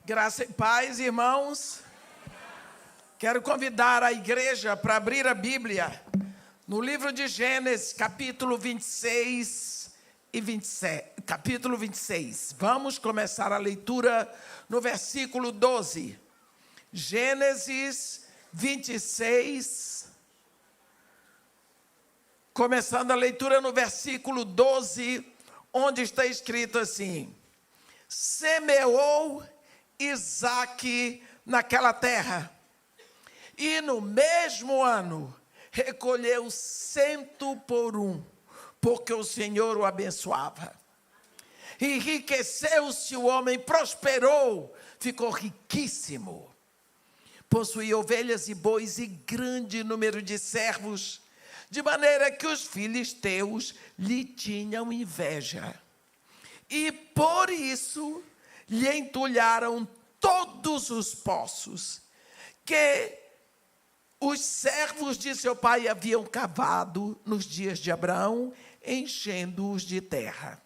Graça e paz, irmãos. Quero convidar a igreja para abrir a Bíblia no livro de Gênesis, capítulo 26 e 27. Capítulo 26. Vamos começar a leitura no versículo 12. Gênesis 26. Começando a leitura no versículo 12, onde está escrito assim: semeou Isaque naquela terra, e no mesmo ano recolheu 100 por 1, porque o Senhor o abençoava. Enriqueceu-se o homem, prosperou, ficou riquíssimo. Possuía ovelhas e bois e grande número de servos, de maneira que os filisteus lhe tinham inveja. E por isso lhe entulharam todos os poços que os servos de seu pai haviam cavado nos dias de Abraão, enchendo-os de terra.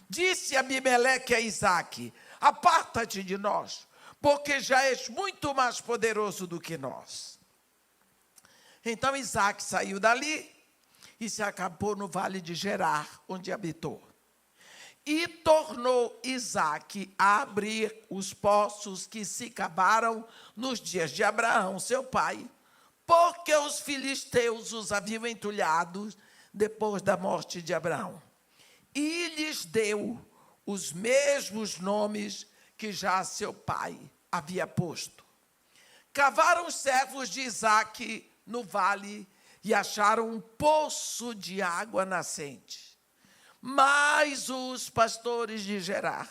Disse Abimeleque a Isaque: aparta-te de nós, porque já és muito mais poderoso do que nós. Então Isaque saiu dali e se acampou no vale de Gerar, onde habitou. E tornou Isaque a abrir os poços que se cavaram nos dias de Abraão, seu pai, porque os filisteus os haviam entulhado depois da morte de Abraão. E lhes deu os mesmos nomes que já seu pai havia posto. Cavaram os servos de Isaque no vale e acharam um poço de água nascente. Mas os pastores de Gerar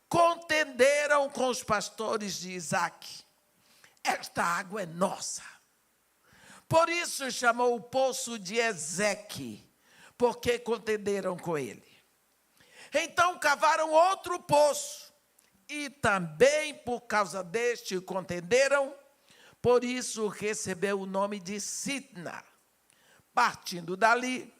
contenderam com os pastores de Isaque: esta água é nossa. Por isso chamou o poço de Ezeque, porque contenderam com ele. Então cavaram outro poço, e também por causa deste contenderam, por isso recebeu o nome de Sitna. Partindo dali,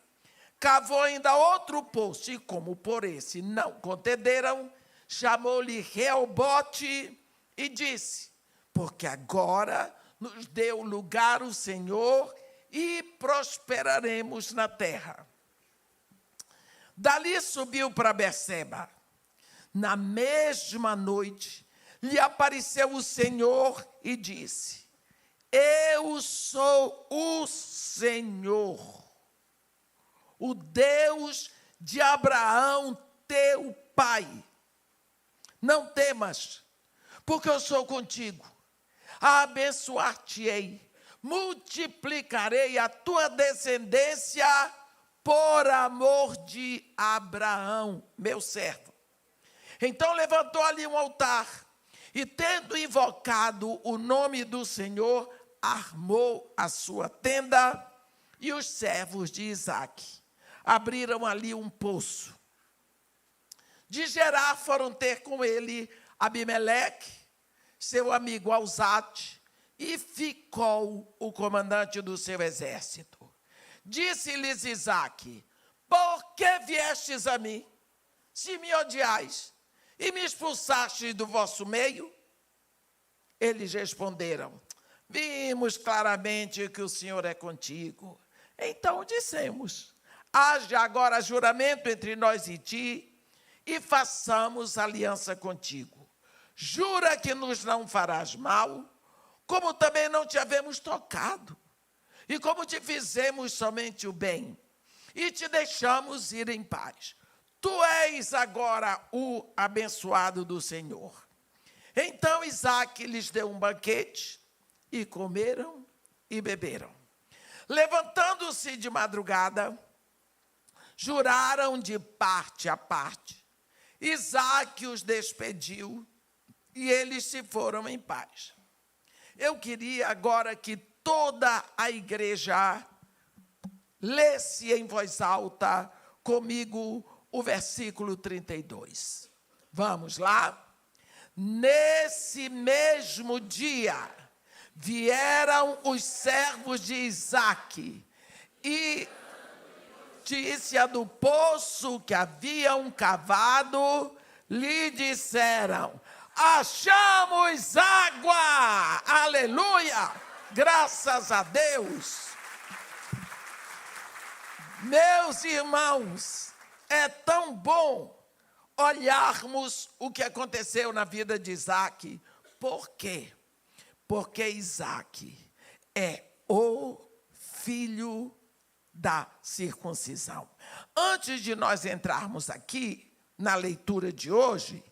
cavou ainda outro poço, e como por esse não contenderam, chamou-lhe Reobote e disse: porque agora nos deu lugar o Senhor e prosperaremos na terra. Dali subiu para Berseba. Na mesma noite lhe apareceu o Senhor e disse: eu sou o Senhor, o Deus de Abraão, teu pai. Não temas, porque eu sou contigo. Abençoar-te-ei, multiplicarei a tua descendência por amor de Abraão, meu servo. Então levantou ali um altar, e tendo invocado o nome do Senhor, armou a sua tenda, e os servos de Isaque abriram ali um poço. De Gerar foram ter com ele Abimeleque, seu amigo Alzate, e Ficol, o comandante do seu exército. Disse-lhes Isaque: por que viestes a mim, se me odiais, e me expulsastes do vosso meio? Eles responderam: vimos claramente que o Senhor é contigo. Então dissemos: haja agora juramento entre nós e ti, e façamos aliança contigo. Jura que nos não farás mal, como também não te havemos tocado, e como te fizemos somente o bem, e te deixamos ir em paz. Tu és agora o abençoado do Senhor. Então Isaque lhes deu um banquete, e comeram e beberam. Levantando-se de madrugada, juraram de parte a parte. Isaque os despediu, e eles se foram em paz. Eu queria agora que toda a igreja lesse em voz alta comigo o versículo 32. Vamos lá? Nesse mesmo dia, vieram os servos de Isaque e disse-a do poço que haviam cavado, lhe disseram: Achamos água! Aleluia! Graças a Deus! Meus irmãos, é tão bom olharmos o que aconteceu na vida de Isaque. Por quê? Porque Isaque é o filho da circuncisão. Antes de nós entrarmos aqui na leitura de hoje,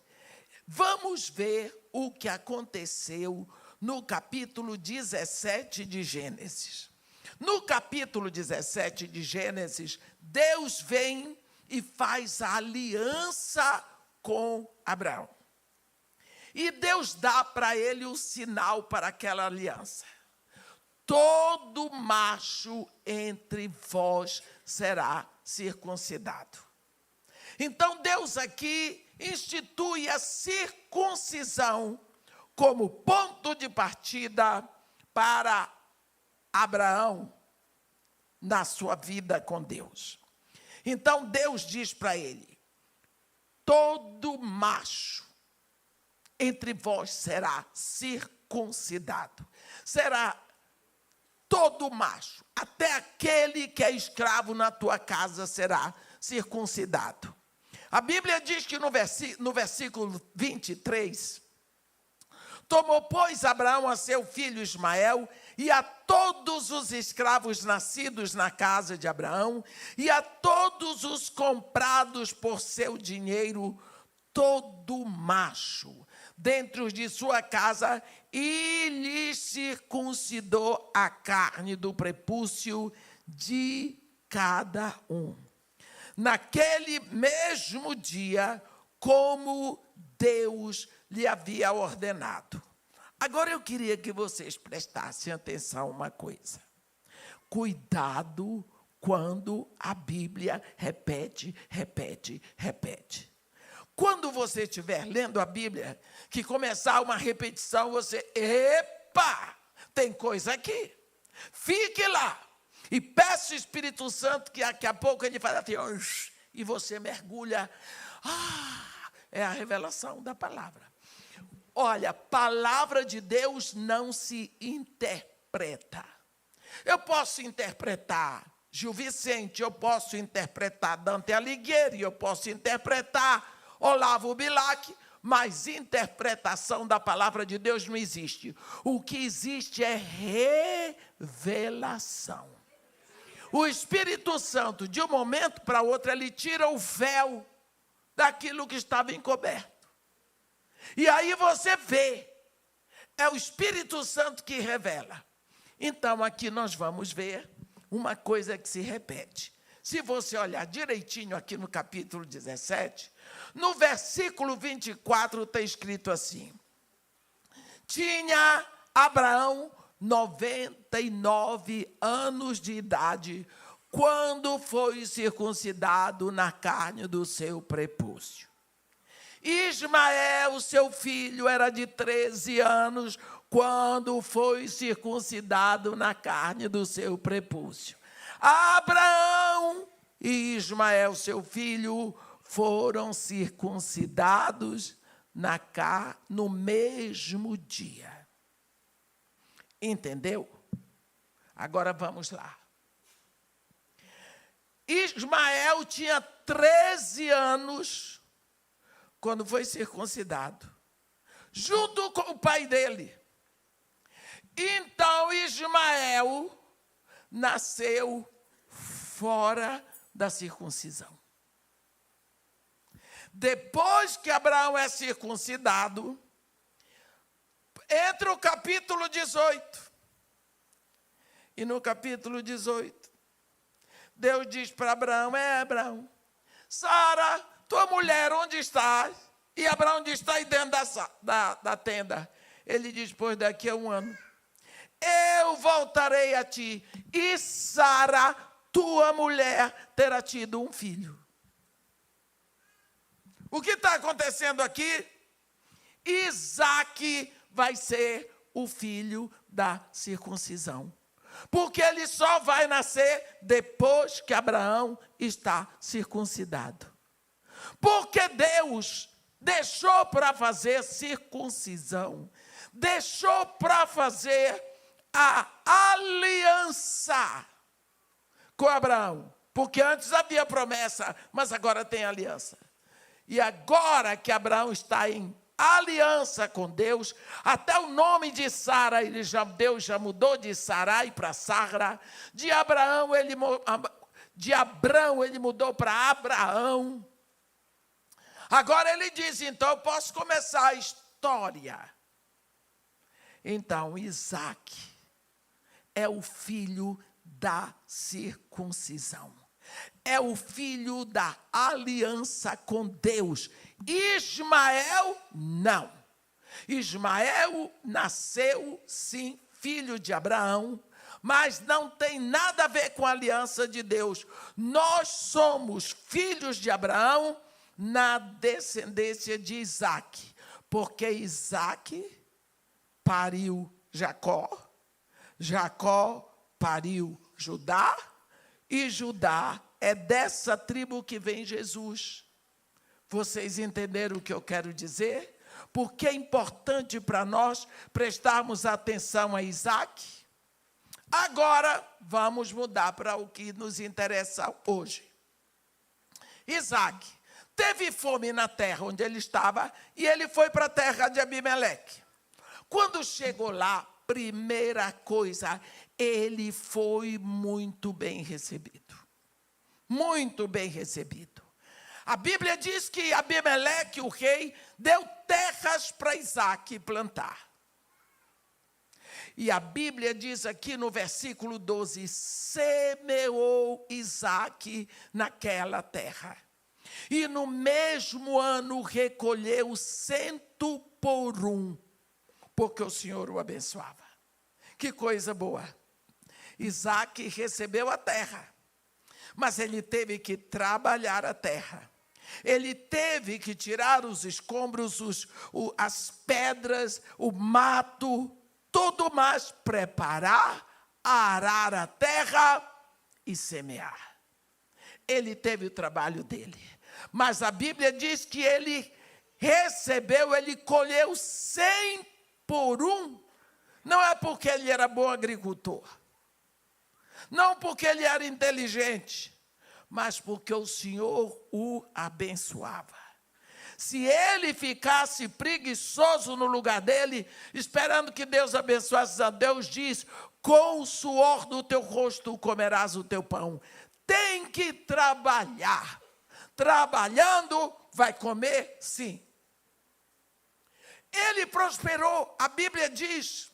vamos ver o que aconteceu no capítulo 17 de Gênesis. No capítulo 17 de Gênesis, Deus vem e faz a aliança com Abraão. E Deus dá para ele o sinal para aquela aliança. Todo macho entre vós será circuncidado. Então Deus aqui institui a circuncisão como ponto de partida para Abraão na sua vida com Deus. Então Deus diz para ele: todo macho entre vós será circuncidado. Será todo macho, até aquele que é escravo na tua casa será circuncidado. A Bíblia diz que no versículo 23, tomou, pois, Abraão a seu filho Ismael e a todos os escravos nascidos na casa de Abraão e a todos os comprados por seu dinheiro, todo macho dentro de sua casa, e lhe circuncidou a carne do prepúcio de cada um. Naquele mesmo dia, como Deus lhe havia ordenado. Agora eu queria que vocês prestassem atenção a uma coisa. Cuidado quando a Bíblia repete. Quando você estiver lendo a Bíblia, que começar uma repetição, você, epa, tem coisa aqui. Fique lá e peça o Espírito Santo que daqui a pouco ele faz assim, e você mergulha. É a revelação da palavra. Olha, palavra de Deus não se interpreta. Eu posso interpretar Gil Vicente, eu posso interpretar Dante Alighieri, eu posso interpretar Olavo Bilac, mas interpretação da palavra de Deus não existe. O que existe é revelação. O Espírito Santo, de um momento para outro, ele tira o véu daquilo que estava encoberto. E aí você vê, é o Espírito Santo que revela. Então, aqui nós vamos ver uma coisa que se repete. Se você olhar direitinho aqui no capítulo 17, no versículo 24 está escrito assim: tinha Abraão 99 anos de idade quando foi circuncidado na carne do seu prepúcio. Ismael, seu filho, era de 13 anos quando foi circuncidado na carne do seu prepúcio. Abraão e Ismael, seu filho, foram circuncidados no mesmo dia. Entendeu? Agora vamos lá. Ismael tinha 13 anos quando foi circuncidado, junto com o pai dele. Então, Ismael nasceu fora da circuncisão. Depois que Abraão é circuncidado, entra o capítulo 18. E no capítulo 18, Deus diz para Abraão: Abraão, Sara, tua mulher, onde estás? E Abraão diz: está aí dentro da tenda. Ele diz: pois daqui a 1 ano eu voltarei a ti, e Sara, tua mulher, terá tido um filho. O que está acontecendo aqui? Isaque vai ser o filho da circuncisão. Porque ele só vai nascer depois que Abraão está circuncidado. Porque Deus deixou para fazer circuncisão, deixou para fazer a aliança com Abraão, porque antes havia promessa, mas agora tem aliança. E agora que Abraão está em aliança com Deus, até o nome de Sara, Deus já mudou de Sarai para Sara, de Abrão ele mudou para Abraão. Agora ele diz, então eu posso começar a história. Então Isaque é o filho da circuncisão. É o filho da aliança com Deus. Ismael, não. Ismael nasceu, sim, filho de Abraão, mas não tem nada a ver com a aliança de Deus. Nós somos filhos de Abraão na descendência de Isaque, porque Isaque pariu Jacó, Jacó pariu Judá, e Judá é dessa tribo que vem Jesus. Vocês entenderam o que eu quero dizer? Porque é importante para nós prestarmos atenção a Isaque. Agora, vamos mudar para o que nos interessa hoje. Isaque teve fome na terra onde ele estava e ele foi para a terra de Abimeleque. Quando chegou lá, primeira coisa, ele foi muito bem recebido. Muito bem recebido. A Bíblia diz que Abimeleque, o rei, deu terras para Isaque plantar. E a Bíblia diz aqui no versículo 12, semeou Isaque naquela terra. E no mesmo ano recolheu 100 por 1, porque o Senhor o abençoava. Que coisa boa. Isaque recebeu a terra, mas ele teve que trabalhar a terra. Ele teve que tirar os escombros, as pedras, o mato, tudo mais, preparar, arar a terra e semear. Ele teve o trabalho dele. Mas a Bíblia diz que ele recebeu, ele colheu 100 por 1. Não é porque ele era bom agricultor. Não porque ele era inteligente, mas porque o Senhor o abençoava. Se ele ficasse preguiçoso no lugar dele, esperando que Deus abençoasse, Deus diz, com o suor do teu rosto comerás o teu pão. Tem que trabalhar. Trabalhando, vai comer, sim. Ele prosperou, a Bíblia diz,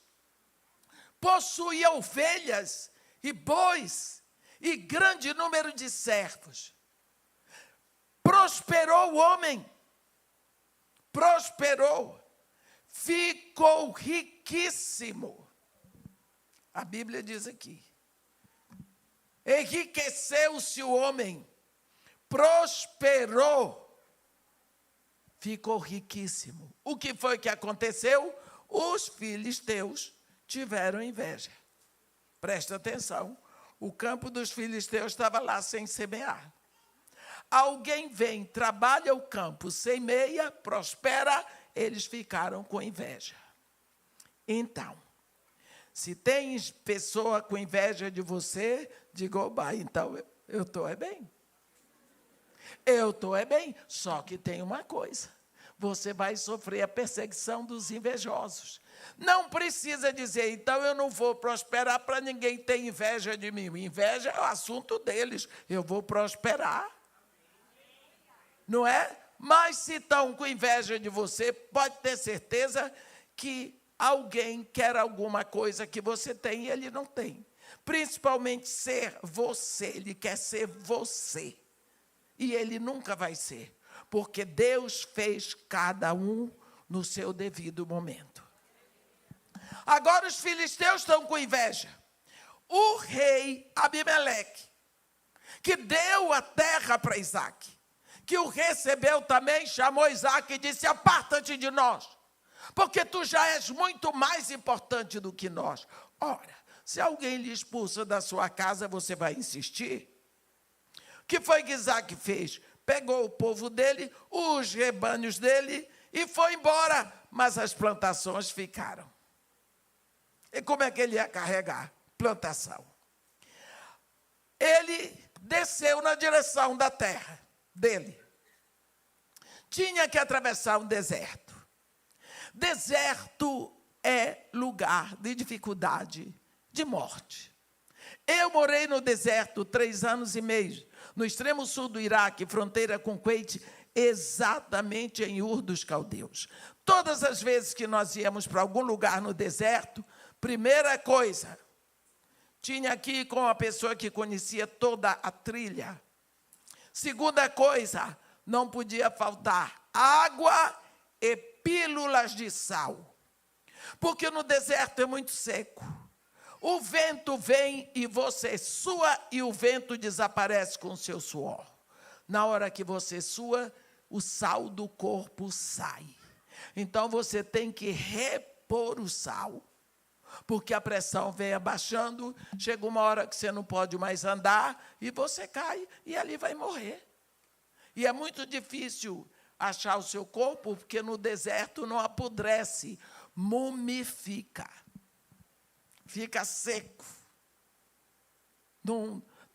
possuía ovelhas e bois, e grande número de servos. Prosperou o homem, prosperou, ficou riquíssimo. A Bíblia diz aqui, enriqueceu-se o homem, prosperou, ficou riquíssimo. O que foi que aconteceu? Os filisteus tiveram inveja. Presta atenção, o campo dos filisteus estava lá sem semear. Alguém vem, trabalha o campo, semeia, prospera, eles ficaram com inveja. Então, se tem pessoa com inveja de você, diga, oba, então eu estou bem. Eu estou bem, só que tem uma coisa, você vai sofrer a perseguição dos invejosos. Não precisa dizer, então eu não vou prosperar para ninguém ter inveja de mim. Inveja é o assunto deles, eu vou prosperar. Não é? Mas se estão com inveja de você, pode ter certeza que alguém quer alguma coisa que você tem e ele não tem. Principalmente ser você, ele quer ser você. E ele nunca vai ser, porque Deus fez cada um no seu devido momento. Agora os filisteus estão com inveja. O rei Abimeleque, que deu a terra para Isaque, que o recebeu também, chamou Isaque e disse, aparta-te de nós, porque tu já és muito mais importante do que nós. Ora, se alguém lhe expulsa da sua casa, você vai insistir? O que foi que Isaque fez? pegou o povo dele, os rebanhos dele e foi embora, mas as plantações ficaram. E como é que ele ia carregar? Plantação. Ele desceu na direção da terra dele. Tinha que atravessar um deserto. Deserto é lugar de dificuldade, de morte. Eu morei no deserto 3 anos e meio, no extremo sul do Iraque, fronteira com Kuwait, exatamente em Ur dos Caldeus. Todas as vezes que nós íamos para algum lugar no deserto, primeira coisa, tinha que ir com uma pessoa que conhecia toda a trilha. Segunda coisa, não podia faltar água e pílulas de sal. Porque no deserto é muito seco. O vento vem e você sua e o vento desaparece com o seu suor. Na hora que você sua, o sal do corpo sai. Então você tem que repor o sal. Porque a pressão vem abaixando, chega uma hora que você não pode mais andar e você cai e ali vai morrer. E é muito difícil achar o seu corpo, porque no deserto não apodrece, mumifica, fica seco.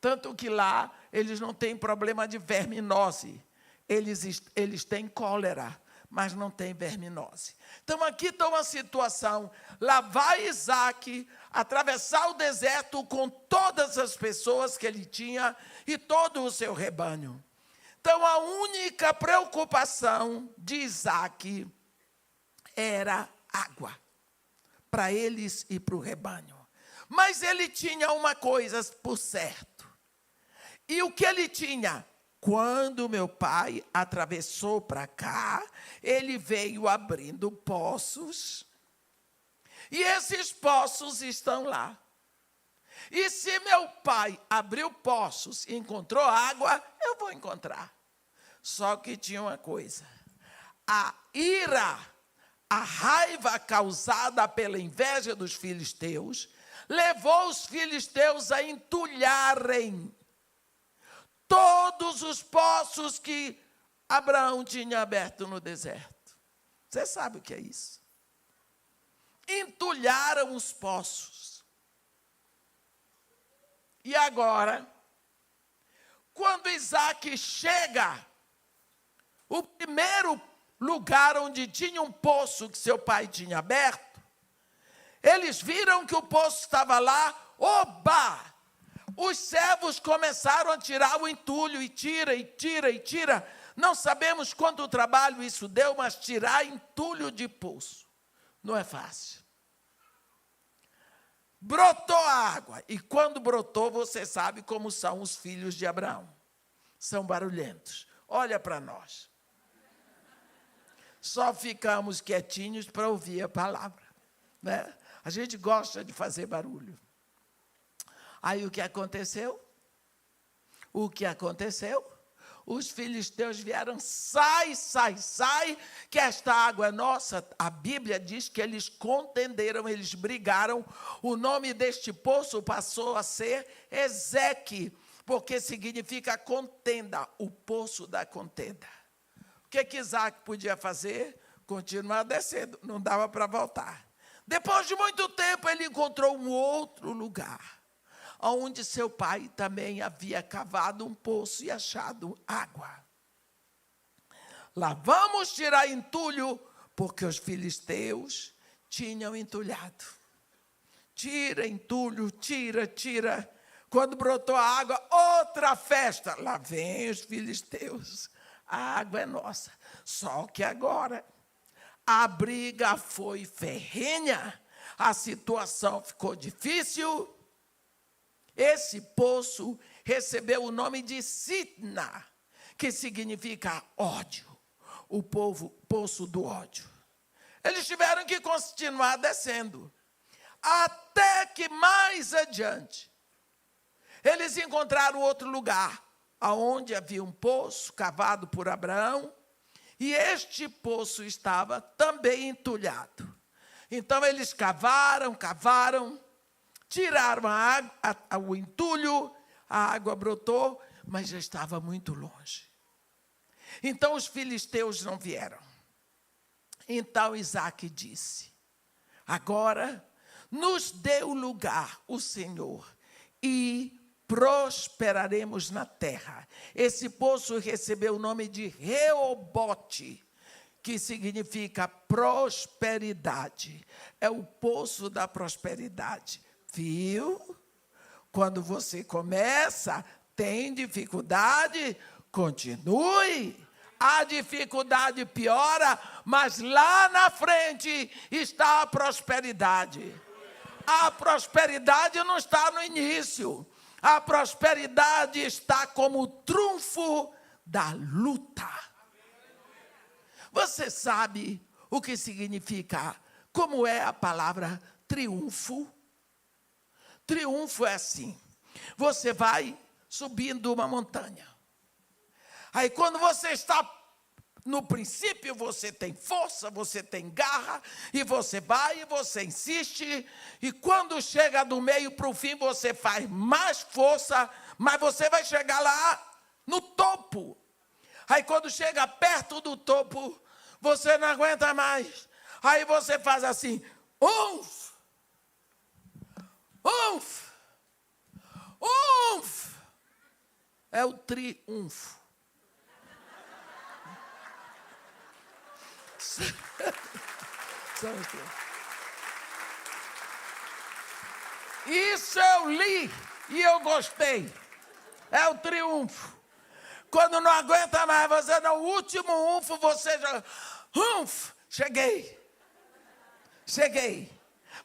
Tanto que lá eles não têm problema de verminose, eles têm cólera, mas não tem verminose. Então, aqui está uma situação. Lá vai Isaac atravessar o deserto com todas as pessoas que ele tinha e todo o seu rebanho. Então, a única preocupação de Isaac era água, para eles e para o rebanho. Mas ele tinha uma coisa por certo. E o que ele tinha? Quando meu pai atravessou para cá, ele veio abrindo poços. E esses poços estão lá. E se meu pai abriu poços e encontrou água, eu vou encontrar. Só que tinha uma coisa. A ira, a raiva causada pela inveja dos filisteus, levou os filisteus a entulharem todos os poços que Abraão tinha aberto no deserto. Você sabe o que é isso? Entulharam os poços. E agora, quando Isaac chega, o primeiro lugar onde tinha um poço que seu pai tinha aberto, eles viram que o poço estava lá, oba! Os servos começaram a tirar o entulho, e tira, e tira, e tira. Não sabemos quanto trabalho isso deu, mas tirar entulho de poço não é fácil. Brotou a água, e quando brotou, você sabe como são os filhos de Abraão. São barulhentos. Olha para nós. Só ficamos quietinhos para ouvir a palavra, né? A gente gosta de fazer barulho. Aí o que aconteceu? O que aconteceu? Os filisteus vieram, sai, sai, sai, que esta água é nossa. A Bíblia diz que eles contenderam, eles brigaram. O nome deste poço passou a ser Ezeque, porque significa contenda, o poço da contenda. O que Isaac podia fazer? Continuar descendo, não dava para voltar. Depois de muito tempo, ele encontrou um outro lugar, onde seu pai também havia cavado um poço e achado água. Lá vamos tirar entulho, porque os filisteus tinham entulhado. Tira entulho, tira, tira. Quando brotou a água, outra festa. Lá vem os filisteus. A água é nossa. Só que agora a briga foi ferrenha, a situação ficou difícil. Esse poço recebeu o nome de Sitna, que significa ódio, o poço do ódio. Eles tiveram que continuar descendo, até que mais adiante, eles encontraram outro lugar, onde havia um poço cavado por Abraão, e este poço estava também entulhado. Então eles cavaram, tiraram o entulho, a água brotou, mas já estava muito longe. Então os filisteus não vieram. Então Isaque disse: agora nos deu lugar o Senhor e prosperaremos na terra. Esse poço recebeu o nome de Reobote, que significa prosperidade. É o poço da prosperidade. Viu? Quando você começa, tem dificuldade, continue. A dificuldade piora, mas lá na frente está a prosperidade. A prosperidade não está no início. A prosperidade está como trunfo da luta. Você sabe o que significa, como é a palavra triunfo? Triunfo é assim: você vai subindo uma montanha. Aí quando você está no princípio, você tem força, você tem garra, e você vai, e você insiste, e quando chega do meio para o fim, você faz mais força, mas você vai chegar lá no topo. Aí quando chega perto do topo, você não aguenta mais. Aí você faz assim, umf, umf, umf. É o triunfo. Isso eu li e eu gostei. É o triunfo. Quando não aguenta mais, você no último unfo, você já... cheguei.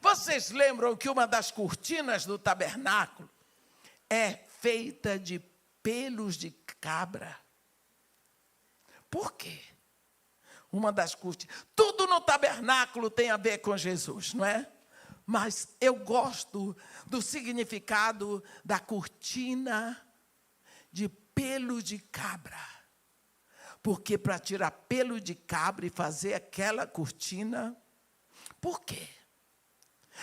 Vocês lembram que uma das cortinas do tabernáculo é feita de pelos de cabra? Por quê? Uma das cortinas. Tudo no tabernáculo tem a ver com Jesus, não é? Mas eu gosto do significado da cortina de pelo de cabra. Porque para tirar pelo de cabra e fazer aquela cortina, por quê?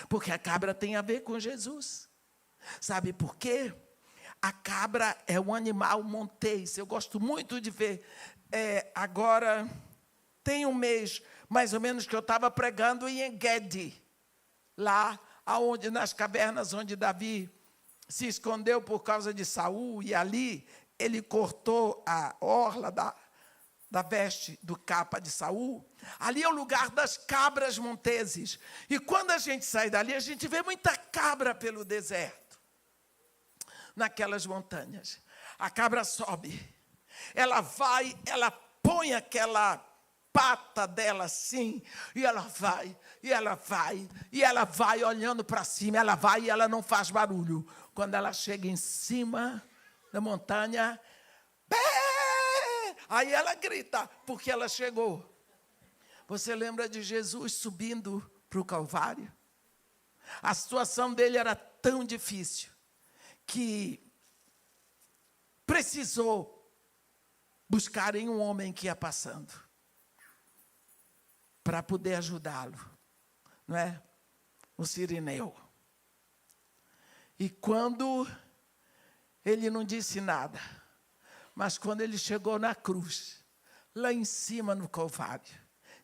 Porque a cabra tem a ver com Jesus. Sabe por quê? A cabra é um animal montês. Eu gosto muito de ver. Agora, tem um mês, mais ou menos, que eu estava pregando em En-Gedi, lá aonde, nas cavernas onde Davi se escondeu por causa de Saul, e ali ele cortou a orla da veste do capa de Saul. Ali é o lugar das cabras monteses. E quando a gente sai dali, a gente vê muita cabra pelo deserto, naquelas montanhas. A cabra sobe, ela vai, ela põe aquela pata dela assim, e ela vai, e ela vai, e ela vai olhando para cima, ela vai e ela não faz barulho. Quando ela chega em cima da montanha, aí ela grita, porque ela chegou. Você lembra de Jesus subindo para o Calvário? A situação dele era tão difícil que precisou buscarem um homem que ia passando para poder ajudá-lo, não é? O Cirineu. E quando ele não disse nada, mas quando ele chegou na cruz, lá em cima no Calvário,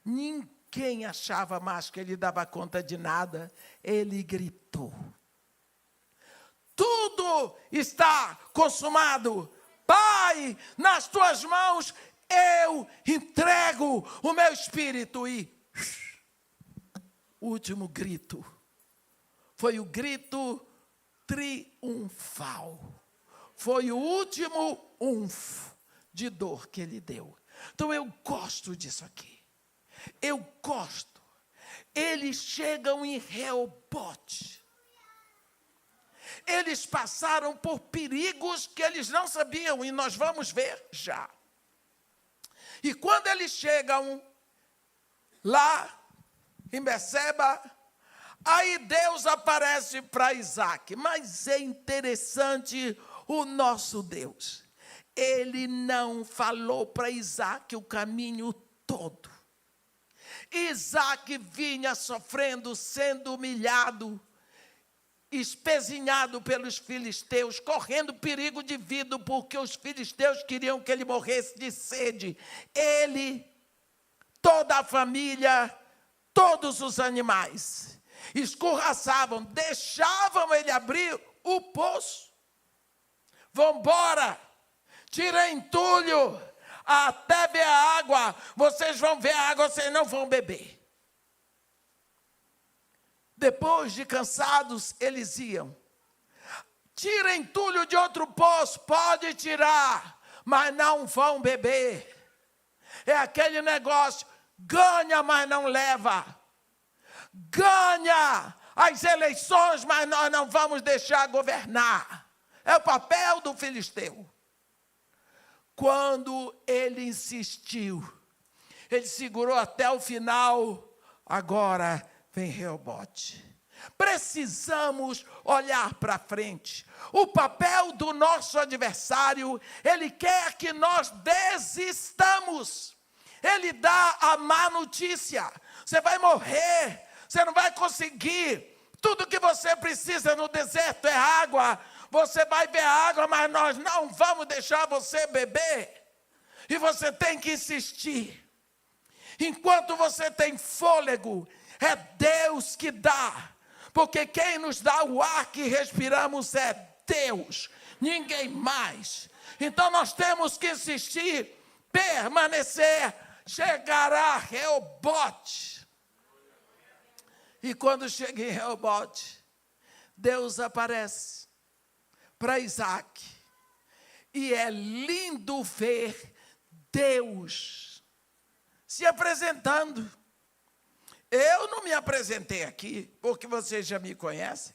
ninguém achava mais que ele dava conta de nada, ele gritou: tudo está consumado. Pai, nas tuas mãos eu entrego o meu espírito. E o último grito foi o grito triunfal. Foi o último de dor que ele deu. Então eu gosto disso aqui. Eu gosto. Eles chegam em Reobote. Eles passaram por perigos que eles não sabiam, e nós vamos ver já. E quando eles chegam lá em Beceba, aí Deus aparece para Isaque. Mas é interessante o nosso Deus. Ele não falou para Isaque o caminho todo. Isaque vinha sofrendo, sendo humilhado. espezinhado pelos filisteus, correndo perigo de vida, porque os filisteus queriam que ele morresse de sede. Ele, toda a família, todos os animais, escorraçavam, deixavam ele abrir o poço. Vão embora, tirem entulho, até ver a água. Vocês vão ver a água, vocês não vão beber. Depois de cansados, eles iam. Tira entulho de outro poço, pode tirar, mas não vão beber. É aquele negócio, ganha, mas não leva. Ganha as eleições, mas nós não vamos deixar governar. É o papel do filisteu. Quando ele insistiu, ele segurou até o final, agora vem Reobote. Precisamos olhar para frente. O papel do nosso adversário, ele quer que nós desistamos. Ele dá a má notícia. Você vai morrer, você não vai conseguir. Tudo que você precisa no deserto é água. Você vai ver a água, mas nós não vamos deixar você beber. E você tem que insistir. Enquanto você tem fôlego, é Deus que dá. Porque quem nos dá o ar que respiramos é Deus, ninguém mais. Então nós temos que insistir, permanecer, chegará Reobote. E quando chega em Reobote, Deus aparece para Isaac. E é lindo ver Deus se apresentando. Eu não me apresentei aqui, porque vocês já me conhecem.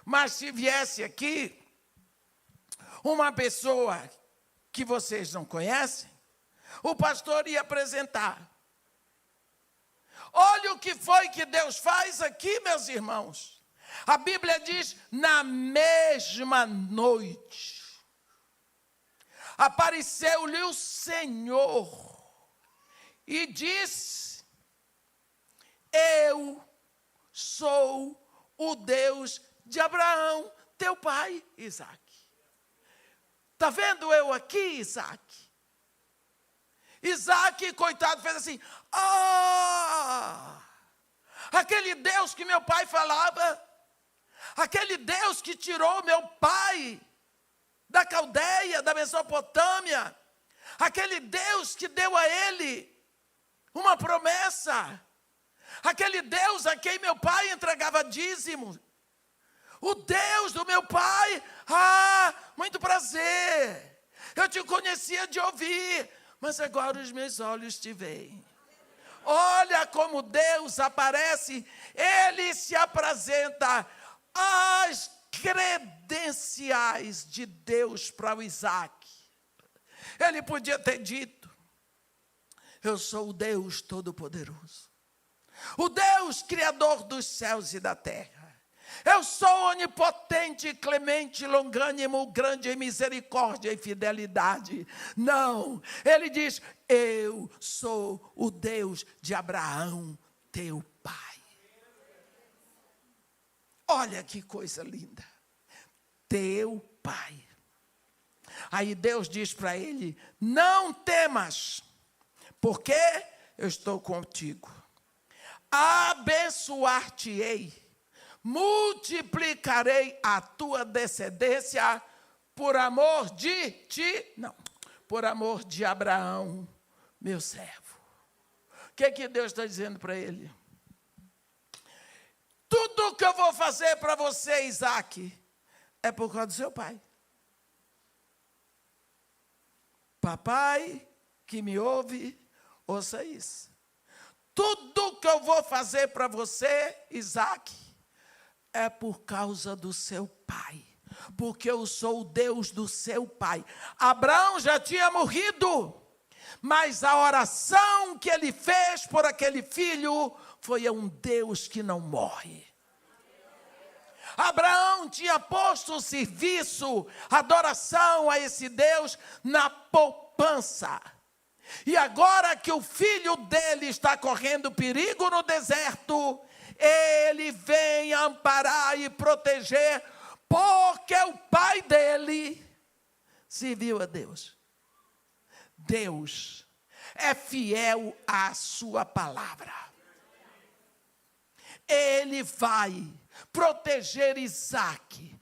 Mas se viesse aqui uma pessoa que vocês não conhecem, o pastor ia apresentar. Olha o que foi que Deus faz aqui, meus irmãos. A Bíblia diz, na mesma noite, apareceu-lhe o Senhor e disse, eu sou o Deus de Abraão, teu pai, Isaac. Está vendo eu aqui, Isaac? Isaac, coitado, fez assim, aquele Deus que meu pai falava, aquele Deus que tirou meu pai da Caldeia, da Mesopotâmia, aquele Deus que deu a ele uma promessa, aquele Deus a quem meu pai entregava dízimo, o Deus do meu pai, muito prazer, eu te conhecia de ouvir, mas agora os meus olhos te veem. Olha como Deus aparece, ele se apresenta, as credenciais de Deus para o Isaac. Ele podia ter dito, eu sou o Deus Todo-Poderoso, o Deus Criador dos céus e da terra. Eu sou onipotente, clemente, longânimo, grande em misericórdia e fidelidade. Não, ele diz, eu sou o Deus de Abraão, teu pai. Olha que coisa linda, teu pai. Aí Deus diz para ele, não temas, porque eu estou contigo. Abençoar-te-ei, multiplicarei a tua descendência por amor de ti, não, por amor de Abraão, meu servo. O que Deus está dizendo para ele? Tudo que eu vou fazer para você, Isaac, é por causa do seu pai. Papai que me ouve, ouça isso. Tudo que eu vou fazer para você, Isaac, é por causa do seu pai. Porque eu sou o Deus do seu pai. Abraão já tinha morrido, mas a oração que ele fez por aquele filho foi a um Deus que não morre. Abraão tinha posto o serviço, a adoração a esse Deus na poupança. E agora que o filho dele está correndo perigo no deserto, ele vem amparar e proteger, porque o pai dele serviu a Deus. Deus é fiel à sua palavra. Ele vai proteger Isaque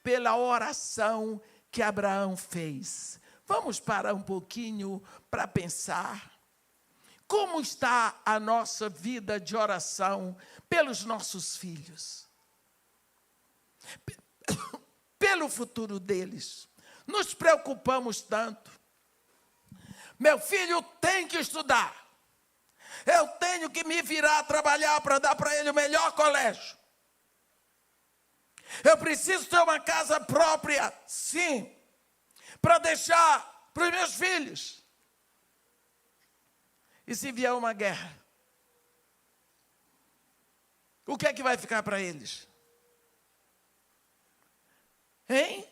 pela oração que Abraão fez. Vamos parar um pouquinho para pensar. Como está a nossa vida de oração pelos nossos filhos? Pelo futuro deles. Nos preocupamos tanto. Meu filho tem que estudar. Eu tenho que me virar a trabalhar para dar para ele o melhor colégio. Eu preciso ter uma casa própria, sim, para deixar para os meus filhos. E se vier uma guerra? O que é que vai ficar para eles? Hein?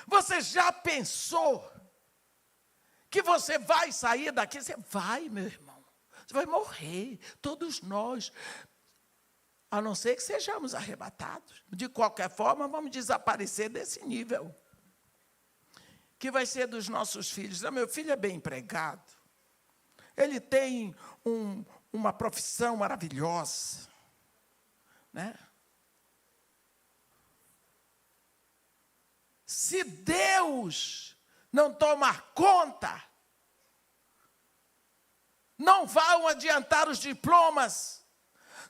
Você já pensou que você vai sair daqui? Você vai, meu irmão. Você vai morrer, todos nós. A não ser que sejamos arrebatados. De qualquer forma, vamos desaparecer desse nível. Que vai ser dos nossos filhos? Meu filho é bem empregado. Ele tem uma profissão maravilhosa. Né? Se Deus não tomar conta, não vão adiantar os diplomas,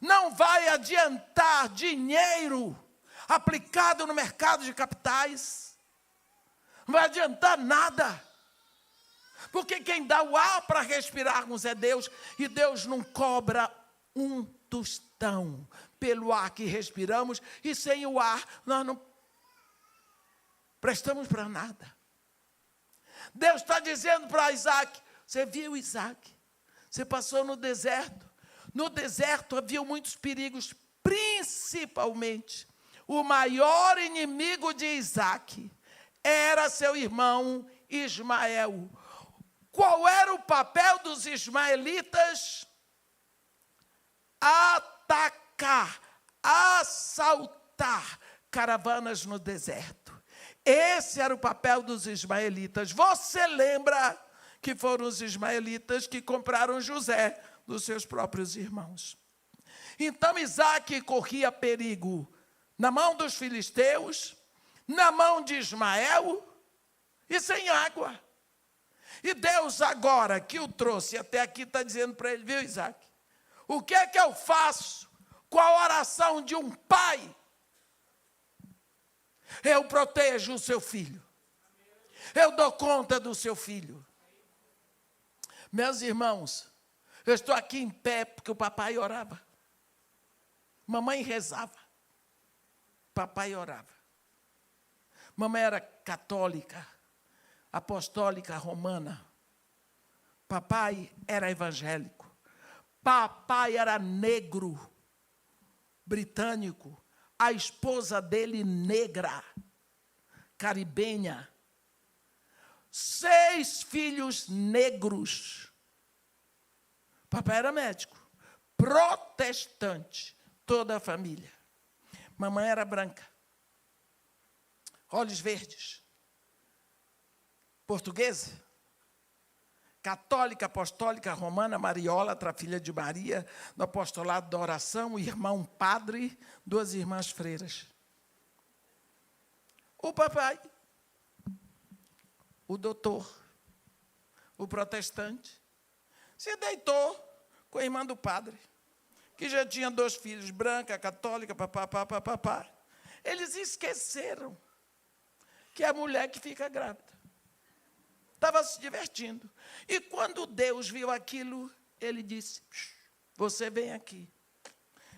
não vai adiantar dinheiro aplicado no mercado de capitais, não vai adiantar nada, porque quem dá o ar para respirarmos é Deus, e Deus não cobra um tostão pelo ar que respiramos, e sem o ar nós não prestamos para nada. Deus está dizendo para Isaque, você viu Isaque? Você passou no deserto. No deserto havia muitos perigos, principalmente o maior inimigo de Isaque era seu irmão Ismael. Qual era o papel dos ismaelitas? Atacar, assaltar caravanas no deserto. Esse era o papel dos ismaelitas. Você lembra que foram os ismaelitas que compraram José dos seus próprios irmãos. Então Isaque corria perigo na mão dos filisteus, na mão de Ismael e sem água. E Deus agora que o trouxe até aqui está dizendo para ele, viu Isaque, o que é que eu faço com a oração de um pai? Eu protejo o seu filho. Eu dou conta do seu filho. Meus irmãos, eu estou aqui em pé porque o papai orava. Mamãe rezava. Papai orava. Mamãe era católica, apostólica romana. Papai era evangélico. Papai era negro, britânico. A esposa dele negra, caribenha. 6 filhos negros. Papai era médico, protestante, toda a família. Mamãe era branca, olhos verdes, portuguesa, católica, apostólica, romana, mariólatra, filha de Maria, do apostolado da oração, irmão padre, 2 irmãs freiras. O papai, o doutor, o protestante, se deitou com a irmã do padre, que já tinha 2 filhos, branca, católica, papapá. Eles esqueceram que é a mulher que fica grávida. Estava se divertindo. E quando Deus viu aquilo, ele disse, você vem aqui.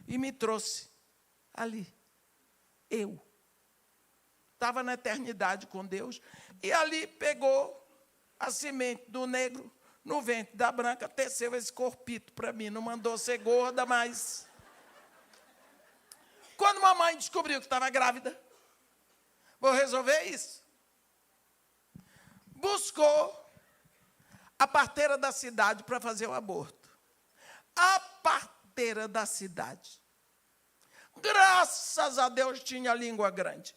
E me trouxe ali. Eu. Estava na eternidade com Deus. E ali pegou a semente do negro no ventre da branca, teceu esse corpito para mim. Não mandou ser gorda, mas... Quando mamãe descobriu que estava grávida, vou resolver isso. Buscou a parteira da cidade para fazer o aborto. A parteira da cidade Graças a Deus tinha língua grande.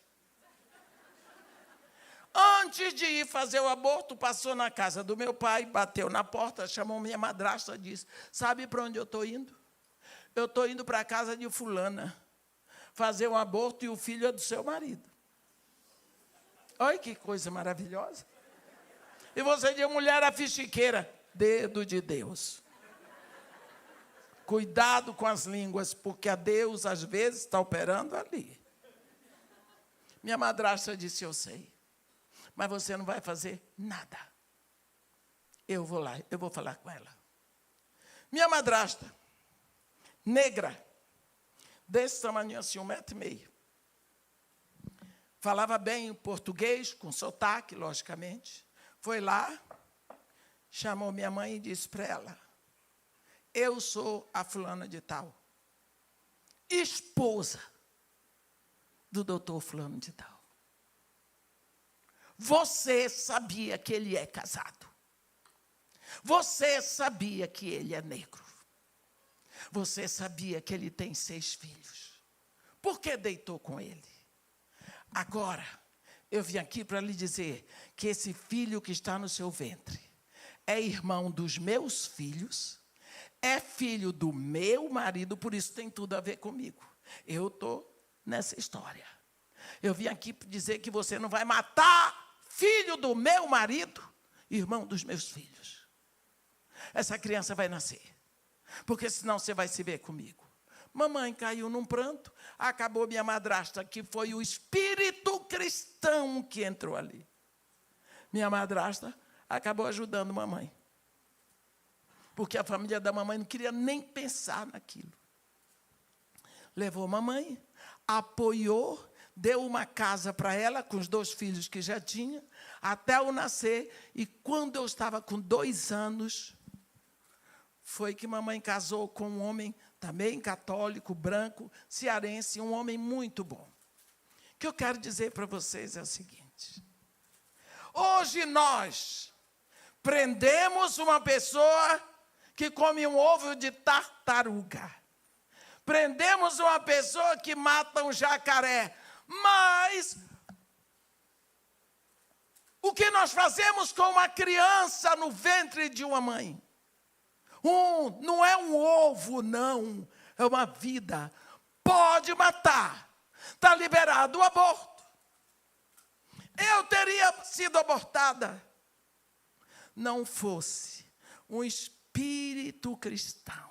Antes de ir fazer o aborto, passou na casa do meu pai, bateu na porta, chamou minha madrasta e disse: sabe para onde eu estou indo? Eu estou indo para a casa de fulana, fazer um aborto e o filho é do seu marido. Olha que coisa maravilhosa. E você diz: mulher afixiqueira, dedo de Deus. Cuidado com as línguas, porque a Deus às vezes está operando ali. Minha madrasta disse: eu sei, mas você não vai fazer nada. Eu vou lá, eu vou falar com ela. Minha madrasta, negra, desse tamanho assim, 1,5 metro. Falava bem português, com sotaque, logicamente. Foi lá, chamou minha mãe e disse para ela: eu sou a fulana de tal, esposa do doutor fulano de tal. Você sabia que ele é casado. Você sabia que ele é negro. Você sabia que ele tem 6 filhos. Por que deitou com ele? Agora, eu vim aqui para lhe dizer que esse filho que está no seu ventre é irmão dos meus filhos, é filho do meu marido, por isso tem tudo a ver comigo. Eu estou nessa história. Eu vim aqui para dizer que você não vai matar filho do meu marido, irmão dos meus filhos. Essa criança vai nascer, porque senão você vai se ver comigo. Mamãe caiu num pranto, acabou minha madrasta, que foi o espírito cristão que entrou ali. Minha madrasta acabou ajudando mamãe, porque a família da mamãe não queria nem pensar naquilo. Levou mamãe, apoiou, deu uma casa para ela, com os 2 filhos que já tinha, até eu nascer, e quando eu estava com 2 anos, foi que mamãe casou com um homem também católico, branco, cearense, um homem muito bom. O que eu quero dizer para vocês é o seguinte: hoje nós prendemos uma pessoa que come um ovo de tartaruga. Prendemos uma pessoa que mata um jacaré. Mas o que nós fazemos com uma criança no ventre de uma mãe? Não é um ovo, não. É uma vida. Pode matar. Está liberado o aborto. Eu teria sido abortada. Não fosse um espírito cristão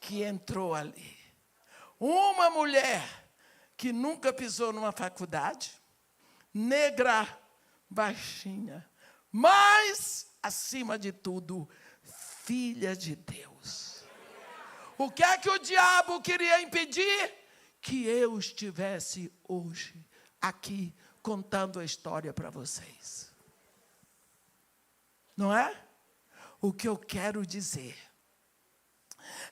que entrou ali. Uma mulher que nunca pisou numa faculdade, negra, baixinha, mas, acima de tudo, filha de Deus. O que é que o diabo queria impedir? Que eu estivesse hoje aqui contando a história para vocês. Não é? O que eu quero dizer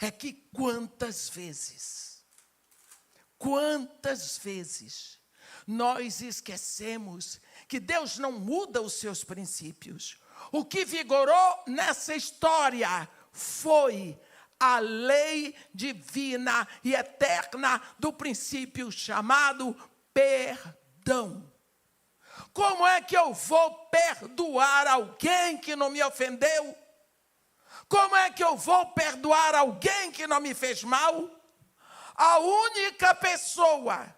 é que quantas vezes nós esquecemos que Deus não muda os seus princípios. O que vigorou nessa história foi a lei divina e eterna do princípio chamado perdão. Como é que eu vou perdoar alguém que não me ofendeu? Como é que eu vou perdoar alguém que não me fez mal? A única pessoa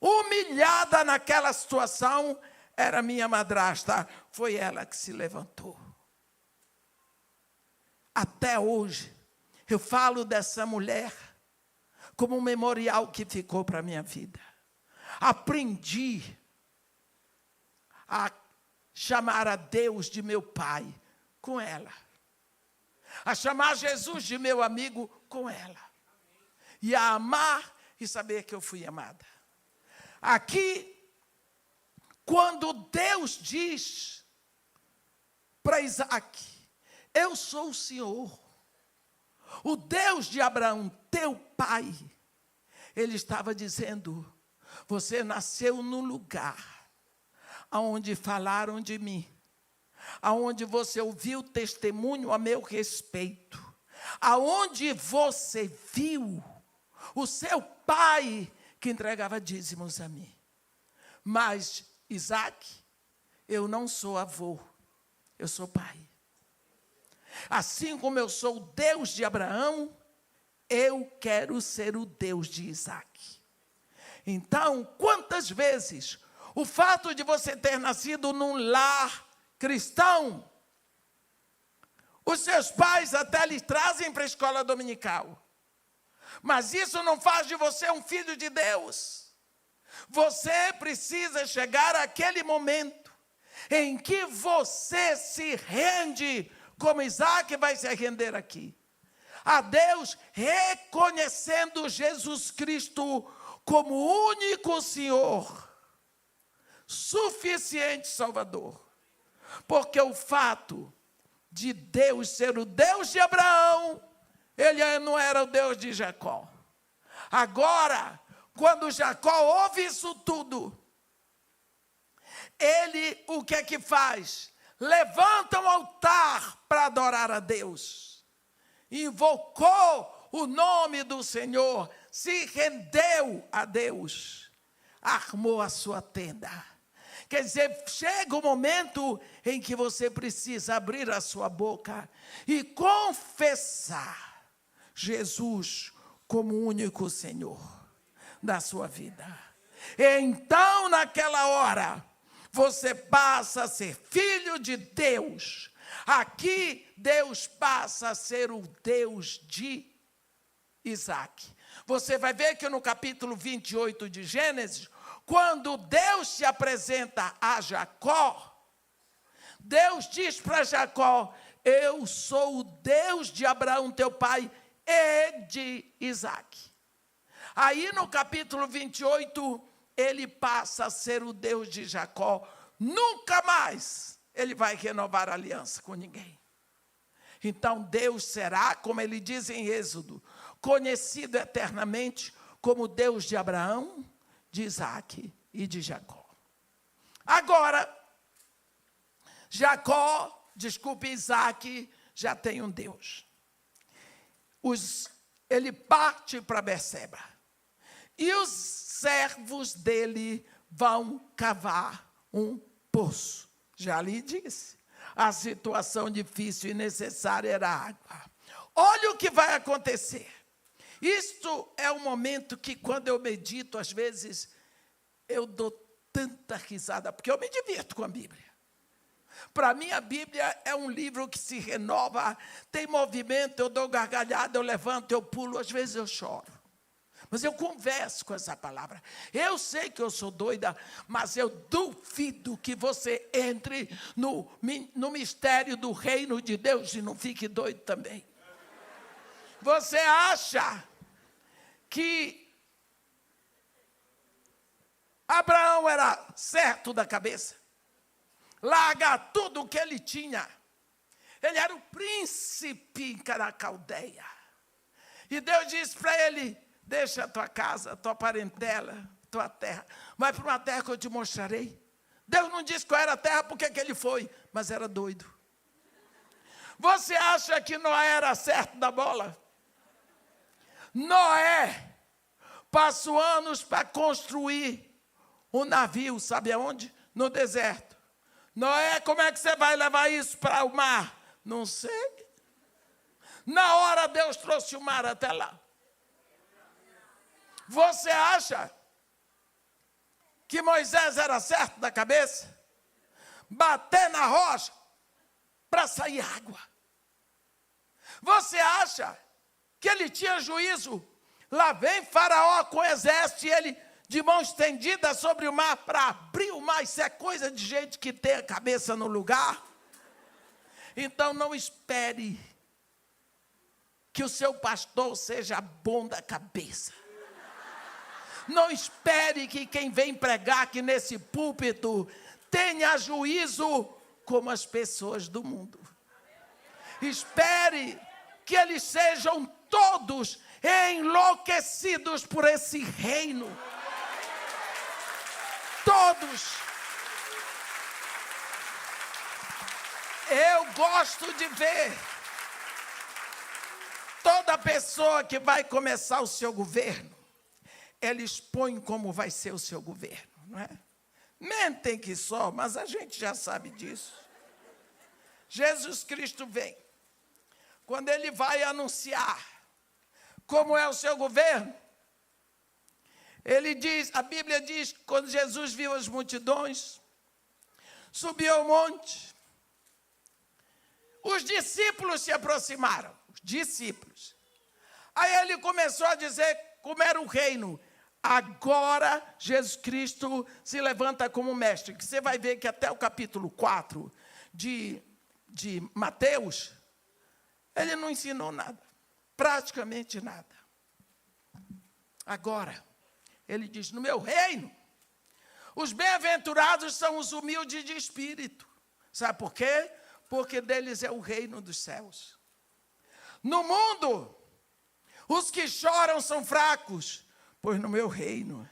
humilhada naquela situação era minha madrasta. Foi ela que se levantou. Até hoje, eu falo dessa mulher como um memorial que ficou para a minha vida. Aprendi a chamar a Deus de meu pai com ela. A chamar Jesus de meu amigo com ela. E a amar e saber que eu fui amada. Aqui, quando Deus diz para Isaac: eu sou o Senhor, o Deus de Abraão, teu pai, ele estava dizendo: você nasceu no lugar onde falaram de mim, aonde você ouviu testemunho a meu respeito, aonde você viu o seu pai que entregava dízimos a mim. Mas, Isaac, eu não sou avô, eu sou pai. Assim como eu sou o Deus de Abraão, eu quero ser o Deus de Isaac. Então, quantas vezes o fato de você ter nascido num lar cristão, os seus pais até lhe trazem para a escola dominical, mas isso não faz de você um filho de Deus. Você precisa chegar àquele momento em que você se rende, como Isaac vai se render aqui, a Deus, reconhecendo Jesus Cristo como único Senhor, suficiente Salvador. Porque o fato de Deus ser o Deus de Abraão, ele não era o Deus de Jacó. Agora, quando Jacó ouve isso tudo, ele o que é que faz? Levanta um altar para adorar a Deus. Invocou o nome do Senhor, se rendeu a Deus, armou a sua tenda. Quer dizer, chega o momento em que você precisa abrir a sua boca e confessar Jesus como o único Senhor da sua vida. Então, naquela hora, você passa a ser filho de Deus. Aqui, Deus passa a ser o Deus de Isaac. Você vai ver que no capítulo 28 de Gênesis, quando Deus se apresenta a Jacó, Deus diz para Jacó: eu sou o Deus de Abraão, teu pai, e de Isaac. Aí no capítulo 28, ele passa a ser o Deus de Jacó. Nunca mais ele vai renovar a aliança com ninguém. Então Deus será, como ele diz em Êxodo, conhecido eternamente como Deus de Abraão, de Isaac e de Jacó. Agora, Isaac já tem um Deus. Ele parte para Berseba. E os servos dele vão cavar um poço. Já lhe disse, a situação difícil e necessária era água. Olha o que vai acontecer. Isto é um momento que, quando eu medito, às vezes, eu dou tanta risada, porque eu me divirto com a Bíblia. Para mim, a Bíblia é um livro que se renova, tem movimento, eu dou gargalhada, eu levanto, eu pulo, às vezes eu choro. Mas eu converso com essa palavra. Eu sei que eu sou doida, mas eu duvido que você entre no mistério do reino de Deus e não fique doido também. Você acha que Abraão era certo da cabeça? Larga tudo o que ele tinha. Ele era o príncipe na Caldeia. E Deus disse para ele: deixa a tua casa, a tua parentela, tua terra. Vai para uma terra que eu te mostrarei. Deus não disse qual era a terra, porque que ele foi, mas era doido. Você acha que Noé era certo da bola? Noé passou anos para construir um navio, sabe aonde? No deserto. Noé, como é que você vai levar isso para o mar? Não sei. Na hora Deus trouxe o mar até lá. Você acha que Moisés era certo da cabeça? Bater na rocha para sair água. Você acha que ele tinha juízo? Lá vem Faraó com o exército e ele de mão estendida sobre o mar para abrir o mar. Isso é coisa de gente que tem a cabeça no lugar. Então não espere que o seu pastor seja bom da cabeça. Não espere que quem vem pregar aqui nesse púlpito tenha juízo como as pessoas do mundo. Espere que eles sejam todos enlouquecidos por esse reino. Todos. Eu gosto de ver Toda pessoa que vai começar o seu governo, ela expõe como vai ser o seu governo, não é? Mentem que só, mas a gente já sabe disso. Jesus Cristo vem. Quando ele vai anunciar como é o seu governo, ele diz, a Bíblia diz, quando Jesus viu as multidões, subiu ao monte, os discípulos se aproximaram, os discípulos. Aí ele começou a dizer como era o reino. Agora Jesus Cristo se levanta como mestre, que você vai ver que até o capítulo 4 de Mateus, ele não ensinou nada, praticamente nada. Agora, ele diz, no meu reino, os bem-aventurados são os humildes de espírito. Sabe por quê? Porque deles é o reino dos céus. No mundo, os que choram são fracos, pois no meu reino,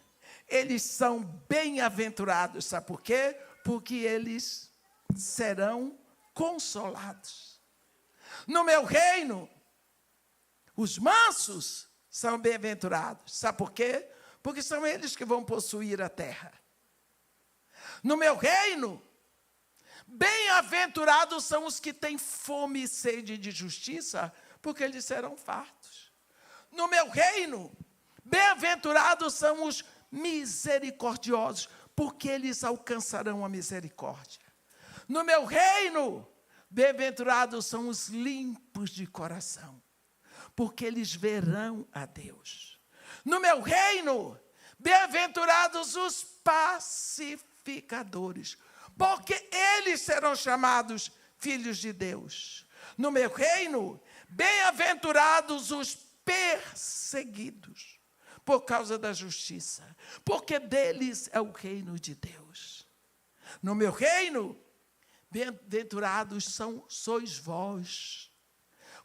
eles são bem-aventurados. Sabe por quê? Porque eles serão consolados. No meu reino, os mansos são bem-aventurados. Sabe por quê? Porque são eles que vão possuir a terra. No meu reino, bem-aventurados são os que têm fome e sede de justiça, porque eles serão fartos. No meu reino, bem-aventurados são os misericordiosos, porque eles alcançarão a misericórdia. No meu reino, bem-aventurados são os limpos de coração, porque eles verão a Deus. No meu reino, bem-aventurados os pacificadores, porque eles serão chamados filhos de Deus. No meu reino, bem-aventurados os perseguidos por causa da justiça, porque deles é o reino de Deus. No meu reino, bem-aventurados sois vós,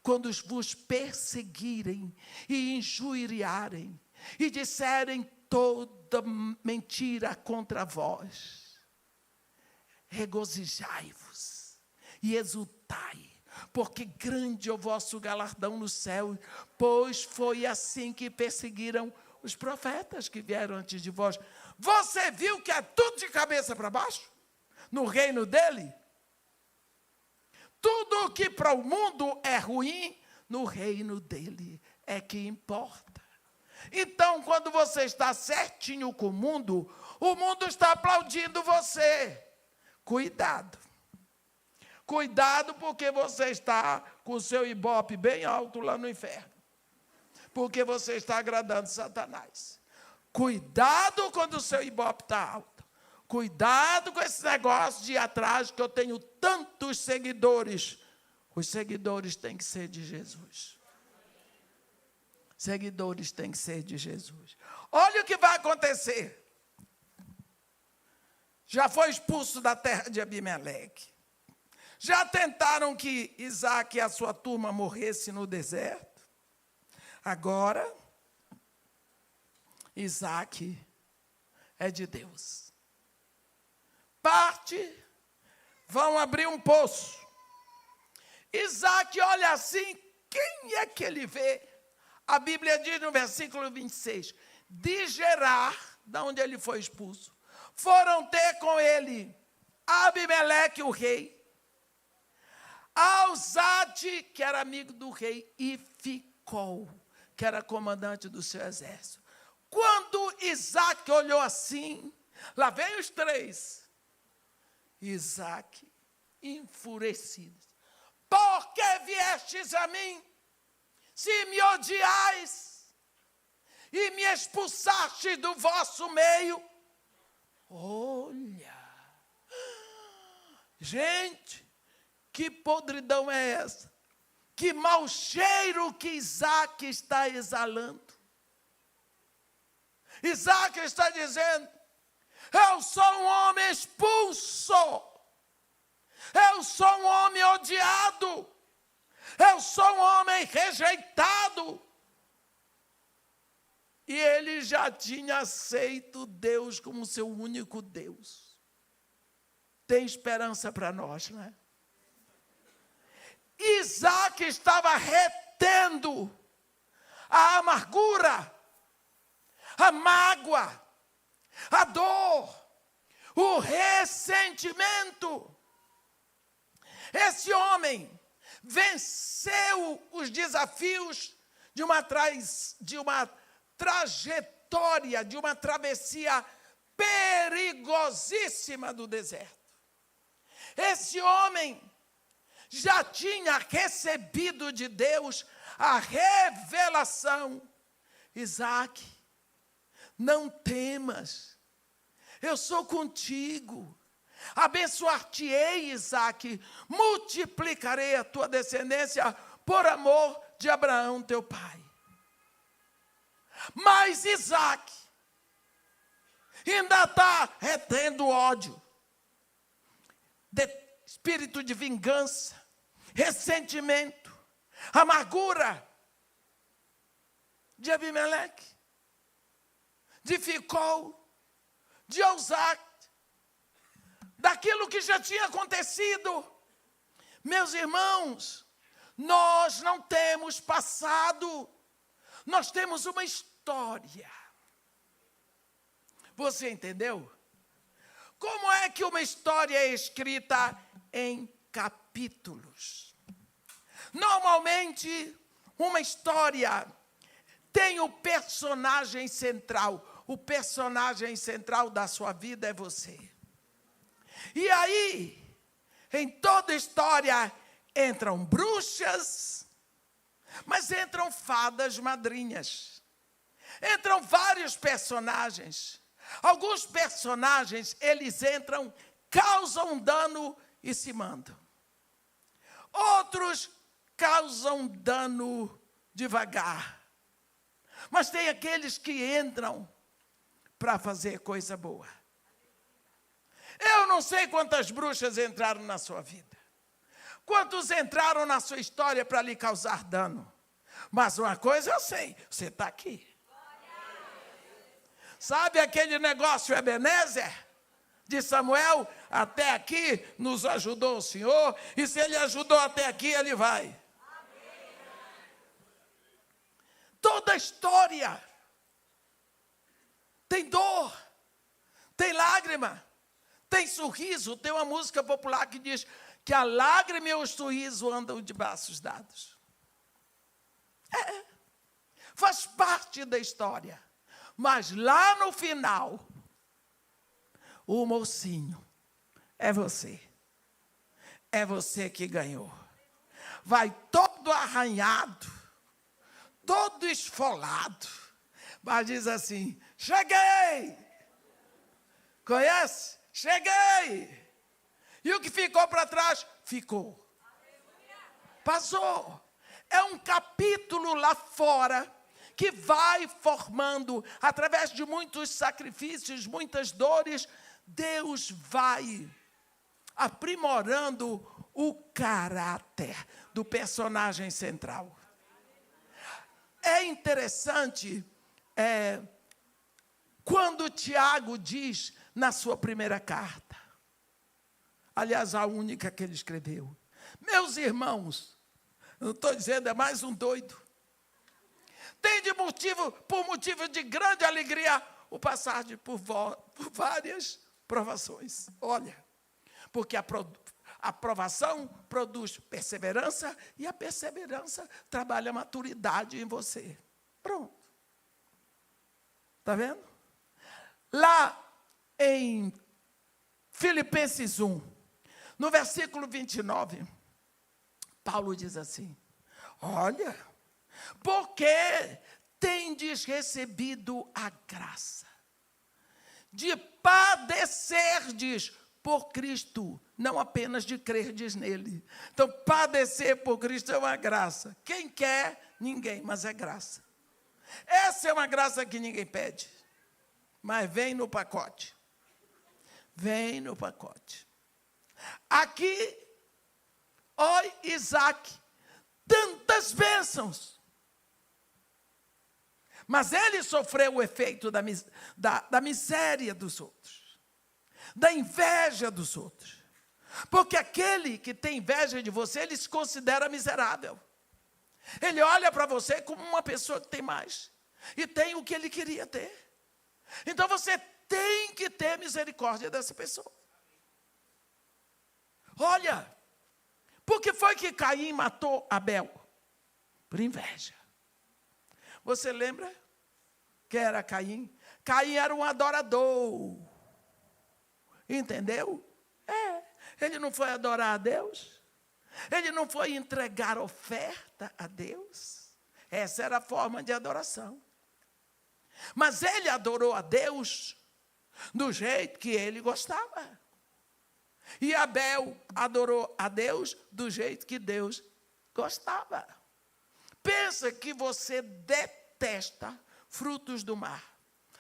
quando vos perseguirem e injuriarem e disserem toda mentira contra vós. Regozijai-vos e exultai, porque grande é o vosso galardão no céu, pois foi assim que perseguiram os profetas que vieram antes de vós. Você viu que é tudo de cabeça para baixo? No reino dele? Tudo que para o mundo é ruim, no reino dele é que importa. Então, quando você está certinho com o mundo está aplaudindo você. Cuidado. Cuidado, porque você está com o seu ibope bem alto lá no inferno. Porque você está agradando Satanás. Cuidado quando o seu ibope está alto. Cuidado com esse negócio de ir atrás, que eu tenho tantos seguidores. Os seguidores têm que ser de Jesus. Seguidores têm que ser de Jesus. Olha o que vai acontecer. Já foi expulso da terra de Abimeleque. Já tentaram que Isaac e a sua turma morressem no deserto. Agora, Isaac é de Deus. Parte, vão abrir um poço. Isaac olha assim, quem é que ele vê? A Bíblia diz no versículo 26, de Gerar, da onde ele foi expulso, foram ter com ele Abimeleque, o rei, Alzate, que era amigo do rei, e Ficol, que era comandante do seu exército. Quando Isaac olhou assim, lá vem os três, Isaac, enfurecido, por que viestes a mim, se me odiais, e me expulsastes do vosso meio? Olha, gente, que podridão é essa? Que mau cheiro que Isaac está exalando. Isaac está dizendo, eu sou um homem expulso, eu sou um homem odiado, eu sou um homem rejeitado. E ele já tinha aceito Deus como seu único Deus. Tem esperança para nós, não é? Isaac estava retendo amargura, a mágoa, a dor, o ressentimento. Esse homem venceu os desafios de uma trajetória, de uma travessia perigosíssima do deserto. Esse homem já tinha recebido de Deus a revelação: Isaac, não temas, eu sou contigo. Abençoar-te-ei, Isaac, multiplicarei a tua descendência por amor de Abraão, teu pai. Mas Isaac ainda está retendo ódio, espírito de vingança, ressentimento, amargura de Abimeleque, de Ficol, de Eusate, daquilo que já tinha acontecido. Meus irmãos, nós não temos passado, nós temos uma história. Você entendeu? Como é que uma história é escrita em capítulos? Normalmente, uma história tem o personagem central. O personagem central da sua vida é você. E aí, em toda história, entram bruxas, mas entram fadas madrinhas. Entram vários personagens. Alguns personagens, eles entram, causam dano e se mandam. Outros causam dano devagar. Mas tem aqueles que entram para fazer coisa boa. Eu não sei quantas bruxas entraram na sua vida. Quantos entraram na sua história para lhe causar dano. Mas uma coisa eu sei, você está aqui. Sabe aquele negócio Ebenezer de Samuel? Até aqui nos ajudou o Senhor, e se Ele ajudou até aqui, Ele vai. Toda história tem dor, tem lágrima, tem sorriso. Tem uma música popular que diz que a lágrima e o sorriso andam de braços dados. Faz parte da história. Mas lá no final, o mocinho é você. É você que ganhou. Vai todo arranhado, todo esfolado, mas diz assim: cheguei! Conhece? Cheguei! E o que ficou para trás, ficou. Passou. É um capítulo lá fora que vai formando, através de muitos sacrifícios, muitas dores, Deus vai aprimorando o caráter do personagem central. É interessante, quando Tiago diz na sua primeira carta, aliás, a única que ele escreveu: meus irmãos, não estou dizendo, é mais um doido, tem por motivo de grande alegria o passar por várias provações. Olha, porque a provação produz perseverança, e a perseverança trabalha a maturidade em você. Pronto. Está vendo? Lá em Filipenses 1, no versículo 29, Paulo diz assim: olha, porque tendes recebido a graça de padecerdes por Cristo, não apenas de crerdes nele. Então, padecer por Cristo é uma graça. Quem quer? Ninguém, mas é graça. Essa é uma graça que ninguém pede, mas vem no pacote. Vem no pacote. Aqui, ó Isaac, tantas bênçãos. Mas ele sofreu o efeito da miséria dos outros, da inveja dos outros. Porque aquele que tem inveja de você, ele se considera miserável. Ele olha para você como uma pessoa que tem mais. E tem o que ele queria ter. Então você tem que ter misericórdia dessa pessoa. Olha, por que foi que Caim matou Abel? Por inveja. Você lembra que era Caim? Caim era um adorador. Entendeu? Ele não foi adorar a Deus. Ele não foi entregar oferta a Deus. Essa era a forma de adoração. Mas ele adorou a Deus do jeito que ele gostava. E Abel adorou a Deus do jeito que Deus gostava. Pensa que você detesta frutos do mar.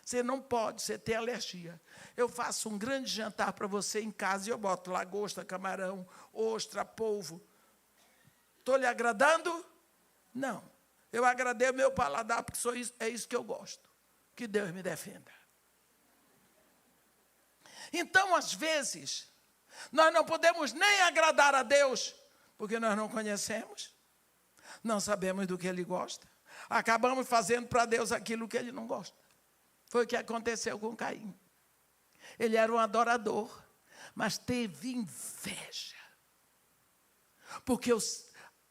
Você não pode, você tem alergia. Eu faço um grande jantar para você em casa e eu boto lagosta, camarão, ostra, polvo. Estou lhe agradando? Não. Eu agradei o meu paladar porque é isso que eu gosto. Que Deus me defenda. Então, às vezes, nós não podemos nem agradar a Deus, porque nós não conhecemos, não sabemos do que Ele gosta. Acabamos fazendo para Deus aquilo que Ele não gosta. Foi o que aconteceu com Caim. Ele era um adorador, mas teve inveja. Porque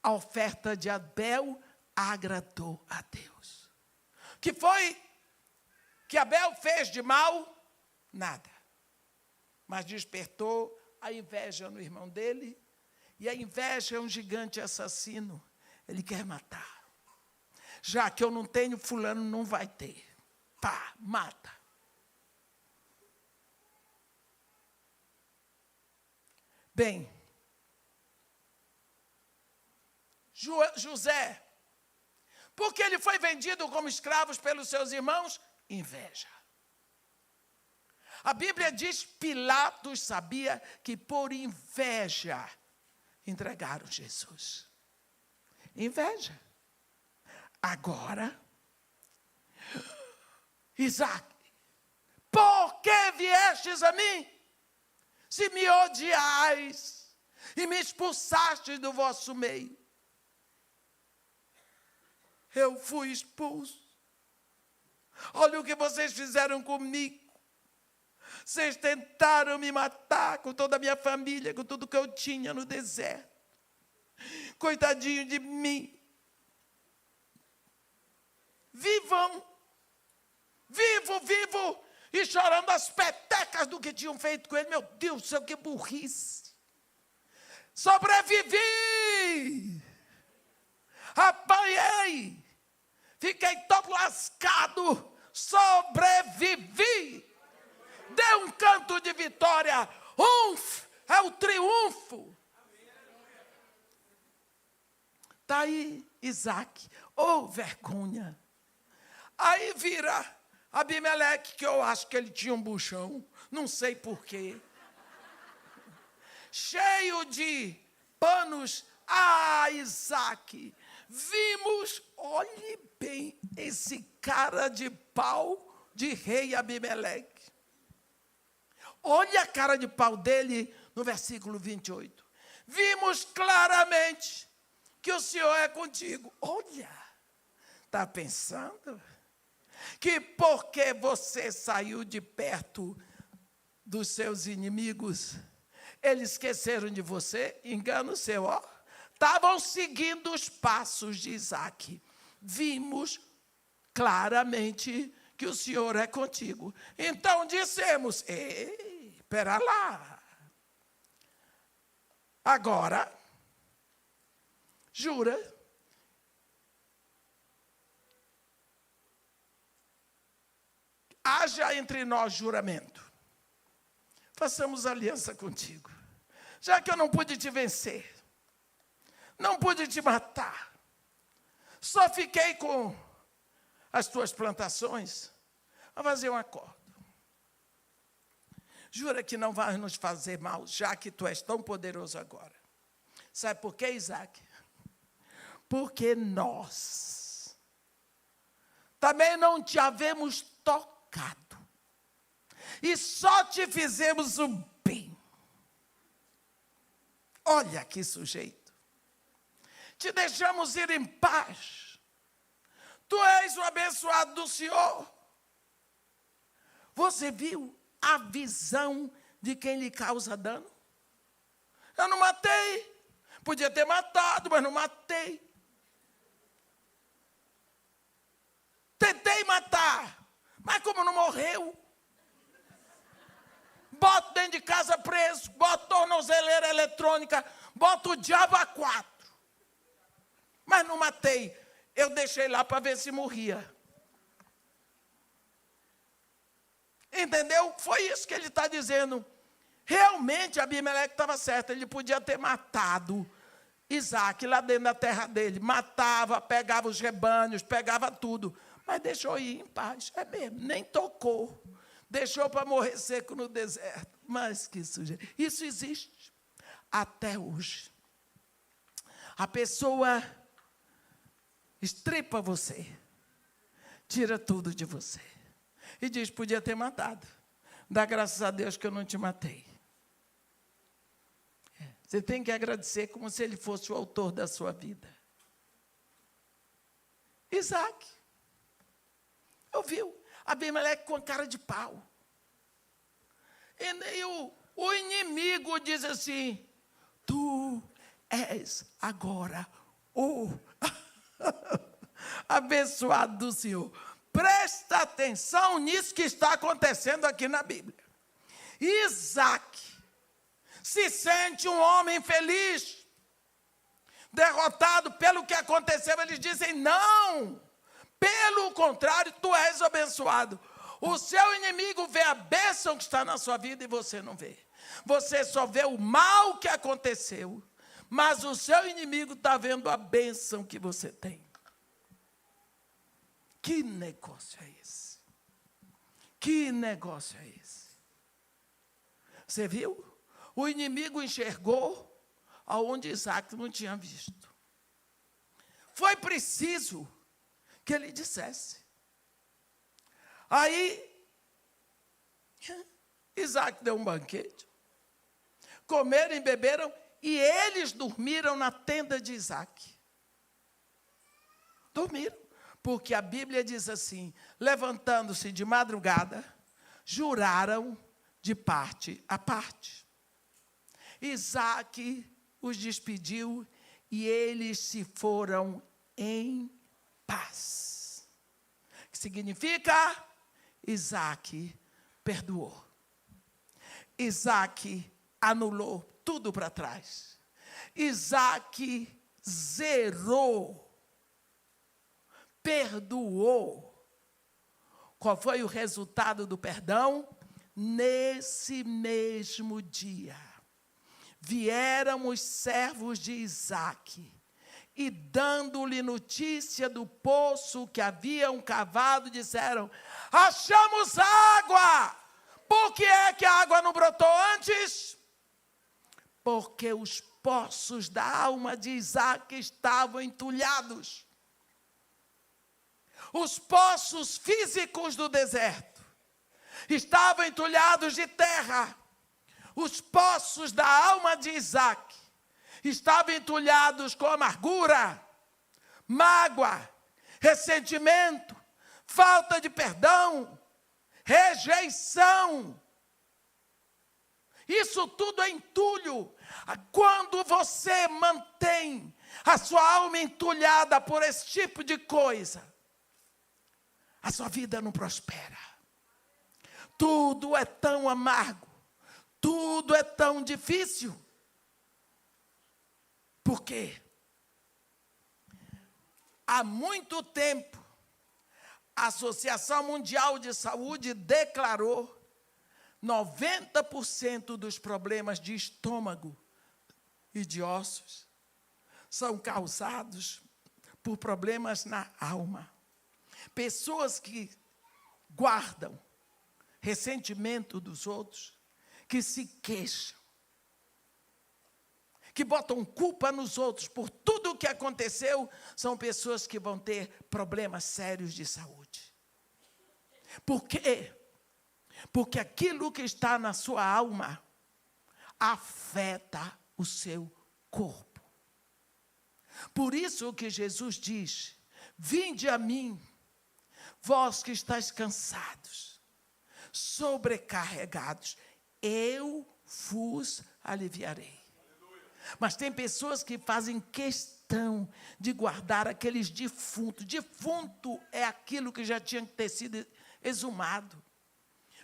a oferta de Abel agradou a Deus. Que foi que Abel fez de mal? Nada. Mas despertou a inveja no irmão dele. E a inveja é um gigante assassino. Ele quer matar. Já que eu não tenho, fulano não vai ter. Pá, mata. Bem, José, porque ele foi vendido como escravos pelos seus irmãos? Inveja. A Bíblia diz, Pilatos sabia que por inveja entregaram Jesus. Inveja. Agora, Isaac, por que viestes a mim? Se me odiais e me expulsastes do vosso meio. Eu fui expulso. Olha o que vocês fizeram comigo. Vocês tentaram me matar com toda a minha família, com tudo que eu tinha no deserto. Coitadinho de mim. Vivo, e chorando as petecas do que tinham feito com ele. Meu Deus do céu, que burrice. Sobrevivi. Apanhei. Fiquei todo lascado. Sobrevivi. Deu um canto de vitória. É o triunfo. Está aí Isaac. Oh, vergonha. Aí vira Abimeleque, que eu acho que ele tinha um buchão, não sei porquê, cheio de panos. Isaac, vimos, olhe bem, esse cara de pau de rei Abimeleque. Olha a cara de pau dele no versículo 28. Vimos claramente que o Senhor é contigo. Olha, está pensando? Que porque você saiu de perto dos seus inimigos, eles esqueceram de você? Engano seu, ó. Estavam seguindo os passos de Isaac. Vimos claramente que o Senhor é contigo. Então dissemos, ei, espera lá. Agora, jura. Haja entre nós juramento. Façamos aliança contigo. Já que eu não pude te vencer, não pude te matar, só fiquei com as tuas plantações, a fazer um acordo. Jura que não vai nos fazer mal, já que tu és tão poderoso agora. Sabe por quê, Isaac? Porque nós também não te havemos tocado. E só te fizemos o bem. Olha que sujeito. te deixamos ir em paz. Tu és o abençoado do Senhor. Você viu a visão de quem lhe causa dano? Eu não matei. Podia ter matado, mas não matei. Tentei matar, mas como não morreu, boto dentro de casa preso, boto tornozeleira eletrônica, boto o diabo a 4. Mas não matei. Eu deixei lá para ver se morria. Entendeu? Foi isso que ele está dizendo. Realmente Abimeleque estava certo. Ele podia ter matado Isaac lá dentro da terra dele. Matava, pegava os rebanhos, pegava tudo. Mas deixou ir em paz. É mesmo, nem tocou. Deixou para morrer seco no deserto. Mas que sujeito. Isso existe até hoje. A pessoa estripa você, tira tudo de você. E diz, podia ter matado. Dá graças a Deus que eu não te matei. Você tem que agradecer como se ele fosse o autor da sua vida. Isaac. Ouviu? Abimeleque com a cara de pau. E o inimigo diz assim, tu és agora o abençoado do Senhor. Presta atenção nisso que está acontecendo aqui na Bíblia. Isaac se sente um homem feliz, derrotado pelo que aconteceu. Eles dizem, não, pelo contrário, tu és abençoado. O seu inimigo vê a bênção que está na sua vida e você não vê. Você só vê o mal que aconteceu, mas o seu inimigo está vendo a bênção que você tem. Que negócio é esse? Que negócio é esse? Você viu? O inimigo enxergou aonde Isaac não tinha visto. Foi preciso que ele dissesse. Aí, Isaac deu um banquete. Comeram e beberam e eles dormiram na tenda de Isaac. Dormiram. Porque a Bíblia diz assim, levantando-se de madrugada, juraram de parte a parte. Isaac os despediu e eles se foram em paz. Que significa? Isaac perdoou. Isaac anulou tudo para trás. Isaac zerou. Perdoou. Qual foi o resultado do perdão? Nesse mesmo dia, vieram os servos de Isaac e, dando-lhe notícia do poço que haviam cavado, disseram, achamos água! Por que é que a água não brotou antes? Porque os poços da alma de Isaac estavam entulhados. Os poços físicos do deserto estavam entulhados de terra. Os poços da alma de Isaac estavam entulhados com amargura, mágoa, ressentimento, falta de perdão, rejeição. Isso tudo é entulho. Quando você mantém a sua alma entulhada por esse tipo de coisa, a sua vida não prospera. Tudo é tão amargo. Tudo é tão difícil. Por quê? Há muito tempo, a Associação Mundial de Saúde declarou 90% dos problemas de estômago e de ossos são causados por problemas na alma. Pessoas que guardam ressentimento dos outros, que se queixam, que botam culpa nos outros por tudo o que aconteceu, são pessoas que vão ter problemas sérios de saúde. Por quê? Porque aquilo que está na sua alma afeta o seu corpo. Por isso que Jesus diz: vinde a mim, vós que estáis cansados, sobrecarregados, eu vos aliviarei. Mas tem pessoas que fazem questão de guardar aqueles defuntos. Defunto é aquilo que já tinha que ter sido exumado.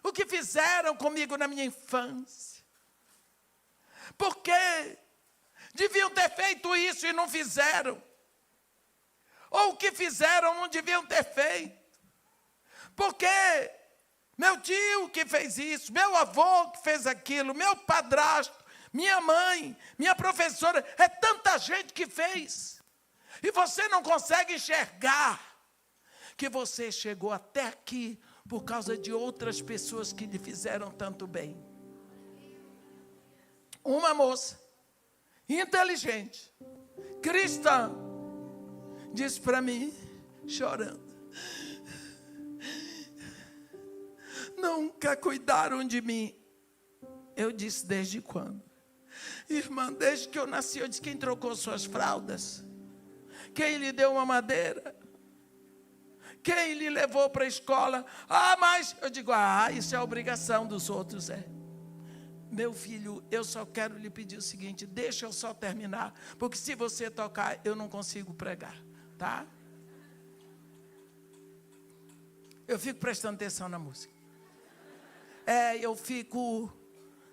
O que fizeram comigo na minha infância? Por quê? Deviam ter feito isso e não fizeram. Ou o que fizeram não deviam ter feito. Porque meu tio que fez isso, meu avô que fez aquilo, meu padrasto, minha mãe, minha professora, é tanta gente que fez. E você não consegue enxergar que você chegou até aqui por causa de outras pessoas que lhe fizeram tanto bem. Uma moça inteligente, cristã, disse para mim, chorando: nunca cuidaram de mim. Eu disse: desde quando? Irmã, desde que eu nasci. Eu disse: quem trocou suas fraldas? Quem lhe deu uma madeira? Quem lhe levou para a escola? Mas eu digo: isso é a obrigação dos outros, é. Meu filho, eu só quero lhe pedir o seguinte: deixa eu só terminar, porque se você tocar, eu não consigo pregar, tá? Eu fico prestando atenção na música. Eu fico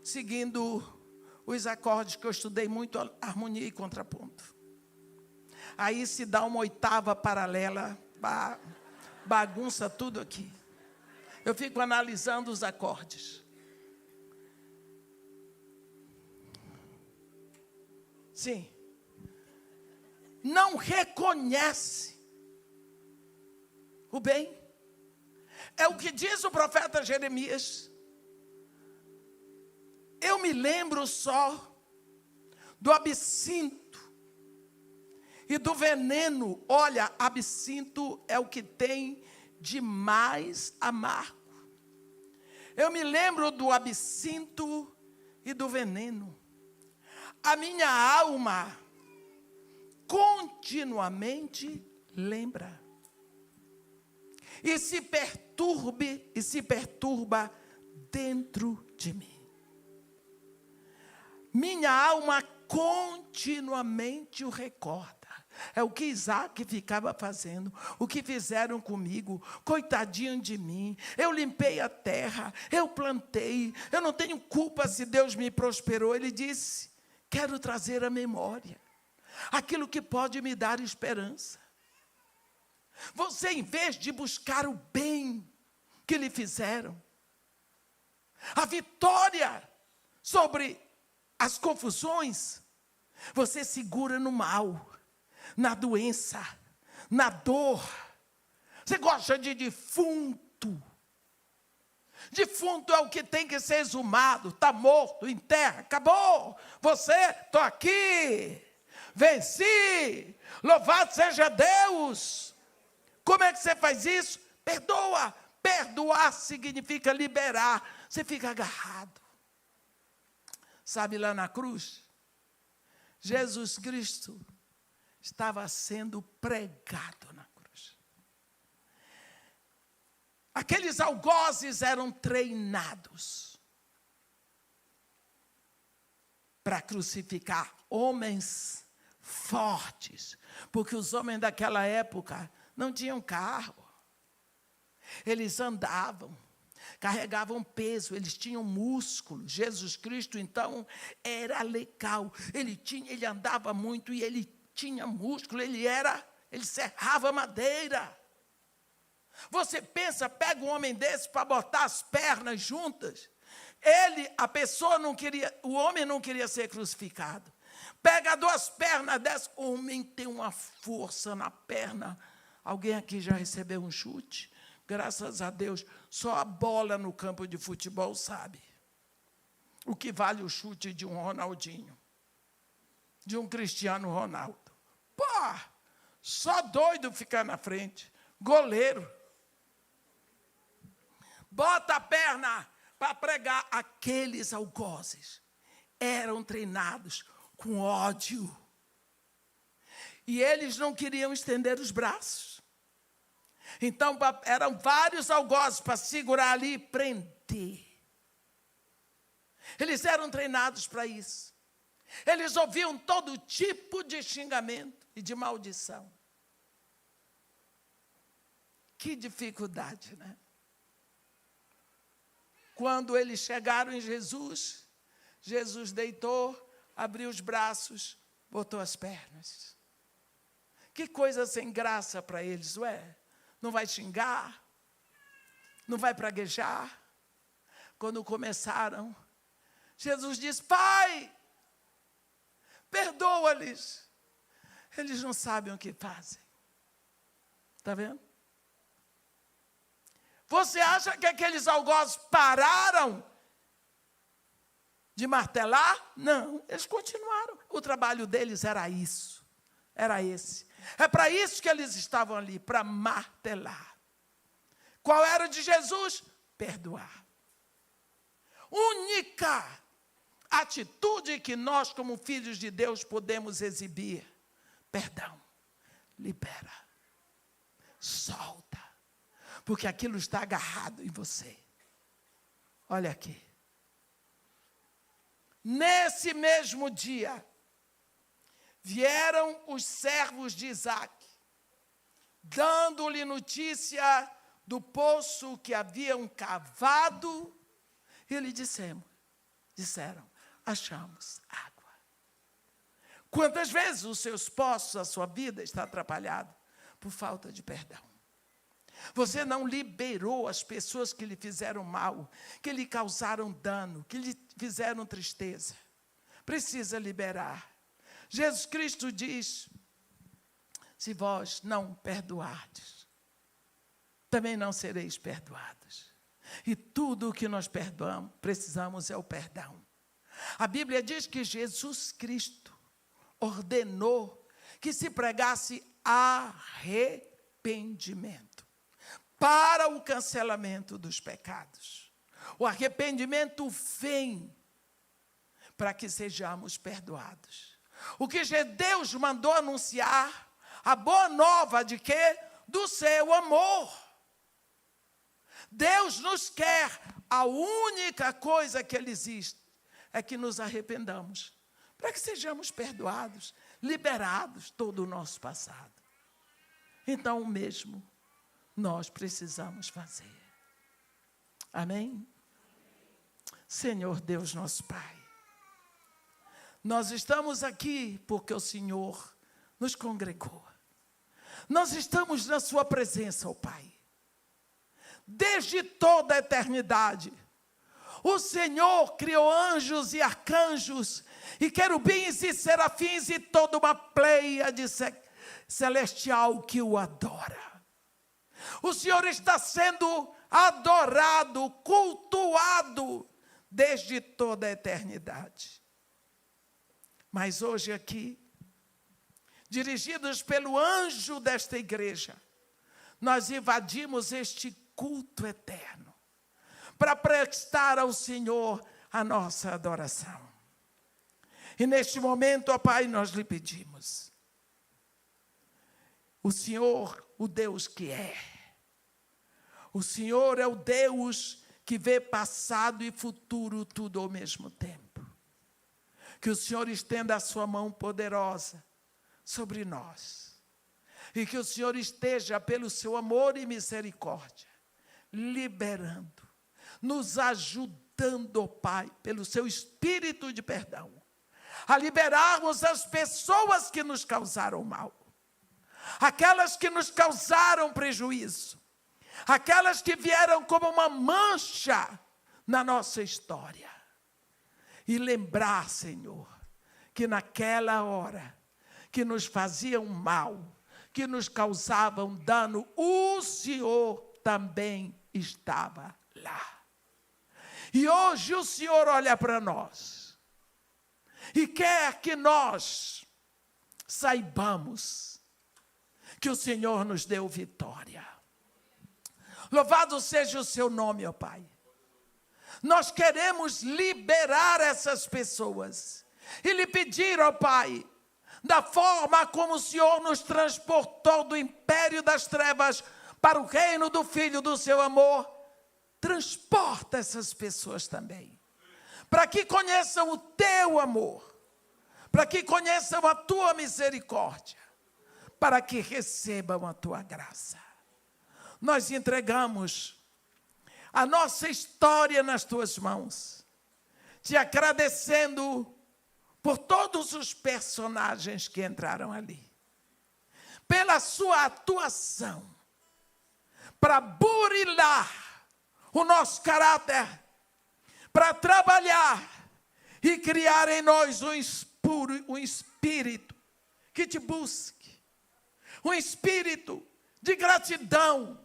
seguindo os acordes que eu estudei muito, harmonia e contraponto. Aí se dá uma oitava paralela, bagunça tudo aqui. Eu fico analisando os acordes. Sim. Não reconhece o bem. É o que diz o profeta Jeremias. Eu me lembro só do absinto e do veneno. Olha, absinto é o que tem de mais amargo. Eu me lembro do absinto e do veneno. A minha alma continuamente lembra. E se perturba dentro de mim. Minha alma continuamente o recorda. É o que Isaac ficava fazendo, o que fizeram comigo, coitadinho de mim. Eu limpei a terra, eu plantei, eu não tenho culpa se Deus me prosperou. Ele disse: quero trazer à memória aquilo que pode me dar esperança. Você, em vez de buscar o bem que lhe fizeram, a vitória sobre as confusões, você segura no mal, na doença, na dor. Você gosta de defunto. Defunto é o que tem que ser exumado, está morto, em terra, acabou. Você, estou aqui, venci, louvado seja Deus. Como é que você faz isso? Perdoa. Perdoar significa liberar. Você fica agarrado. Sabe, lá na cruz, Jesus Cristo estava sendo pregado na cruz. Aqueles algozes eram treinados para crucificar homens fortes, porque os homens daquela época não tinham carro. Eles andavam, carregavam peso, eles tinham músculo. Jesus Cristo, então, era legal. Ele andava muito e ele tinha músculo, ele serrava madeira. Você pensa, pega um homem desse para botar as pernas juntas. O homem não queria ser crucificado. Pega duas pernas dessas, o homem tem uma força na perna. Alguém aqui já recebeu um chute? Graças a Deus, só a bola no campo de futebol sabe o que vale o chute de um Ronaldinho, de um Cristiano Ronaldo. Só doido ficar na frente. Goleiro. Bota a perna para pregar. Aqueles algozes eram treinados com ódio. E eles não queriam estender os braços. Então, eram vários algozes para segurar ali e prender. Eles eram treinados para isso. Eles ouviam todo tipo de xingamento e de maldição. Que dificuldade, né? Quando eles chegaram em Jesus, Jesus deitou, abriu os braços, botou as pernas. Que coisa sem graça para eles, ué? Não vai xingar? Não vai praguejar? Quando começaram, Jesus disse: Pai, perdoa-lhes. Eles não sabem o que fazem. Está vendo? Você acha que aqueles algozes pararam de martelar? Não, eles continuaram. O trabalho deles era isso, era esse. É para isso que eles estavam ali, para martelar. Qual era o de Jesus? Perdoar. Única atitude que nós, como filhos de Deus, podemos exibir: perdão. Libera. Solta. Porque aquilo está agarrado em você. Olha aqui. Nesse mesmo dia, vieram os servos de Isaque, dando-lhe notícia do poço que haviam cavado, e lhe disseram: achamos água. Quantas vezes os seus poços, a sua vida está atrapalhada por falta de perdão? Você não liberou as pessoas que lhe fizeram mal, que lhe causaram dano, que lhe fizeram tristeza. Precisa liberar. Jesus Cristo diz: se vós não perdoardes, também não sereis perdoados. E tudo o que nós precisamos é o perdão. A Bíblia diz que Jesus Cristo ordenou que se pregasse arrependimento para o cancelamento dos pecados. O arrependimento vem para que sejamos perdoados. O que Deus mandou anunciar, a boa nova de quê? Do seu amor. Deus nos quer, a única coisa que Ele existe é que nos arrependamos, para que sejamos perdoados, liberados todo o nosso passado. Então, o mesmo nós precisamos fazer. Amém? Senhor Deus, nosso Pai, nós estamos aqui porque o Senhor nos congregou. Nós estamos na sua presença, ó Pai. Desde toda a eternidade, o Senhor criou anjos e arcanjos, e querubins e serafins, e toda uma pleiade celestial que o adora. O Senhor está sendo adorado, cultuado, desde toda a eternidade. Mas hoje aqui, dirigidos pelo anjo desta igreja, nós invadimos este culto eterno, para prestar ao Senhor a nossa adoração. E neste momento, ó Pai, nós lhe pedimos, o Senhor, o Deus que é, o Senhor é o Deus que vê passado e futuro tudo ao mesmo tempo. Que o Senhor estenda a sua mão poderosa sobre nós. E que o Senhor esteja, pelo seu amor e misericórdia, liberando, nos ajudando, ó Pai, pelo seu espírito de perdão, a liberarmos as pessoas que nos causaram mal, aquelas que nos causaram prejuízo, aquelas que vieram como uma mancha na nossa história. E lembrar, Senhor, que naquela hora que nos faziam mal, que nos causavam dano, o Senhor também estava lá. E hoje o Senhor olha para nós e quer que nós saibamos que o Senhor nos deu vitória. Louvado seja o seu nome, ó Pai. Nós queremos liberar essas pessoas e lhe pedir, ó Pai, da forma como o Senhor nos transportou do império das trevas para o reino do Filho do seu amor, transporta essas pessoas também, para que conheçam o teu amor, para que conheçam a tua misericórdia, para que recebam a tua graça. Nós entregamos a nossa história nas tuas mãos, te agradecendo por todos os personagens que entraram ali, pela sua atuação, para burilar o nosso caráter, para trabalhar e criar em nós um espírito que te busque, um espírito de gratidão,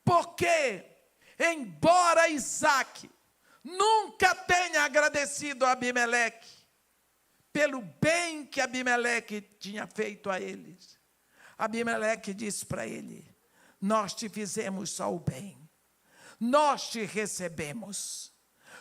porque, embora Isaac nunca tenha agradecido a Abimeleque pelo bem que Abimeleque tinha feito a eles, Abimeleque disse para ele: nós te fizemos só o bem, nós te recebemos,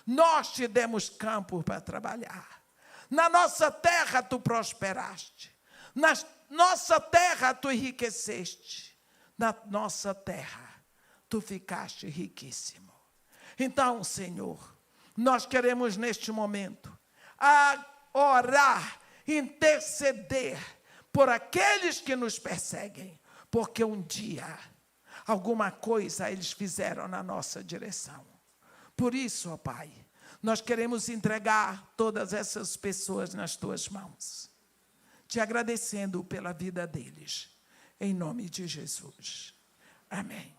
nós te demos campo para trabalhar, na nossa terra tu prosperaste, na nossa terra tu enriqueceste, na nossa terra tu ficaste riquíssimo. Então, Senhor, nós queremos neste momento orar, interceder por aqueles que nos perseguem, porque um dia alguma coisa eles fizeram na nossa direção. Por isso, ó Pai, nós queremos entregar todas essas pessoas nas tuas mãos, te agradecendo pela vida deles, em nome de Jesus. Amém.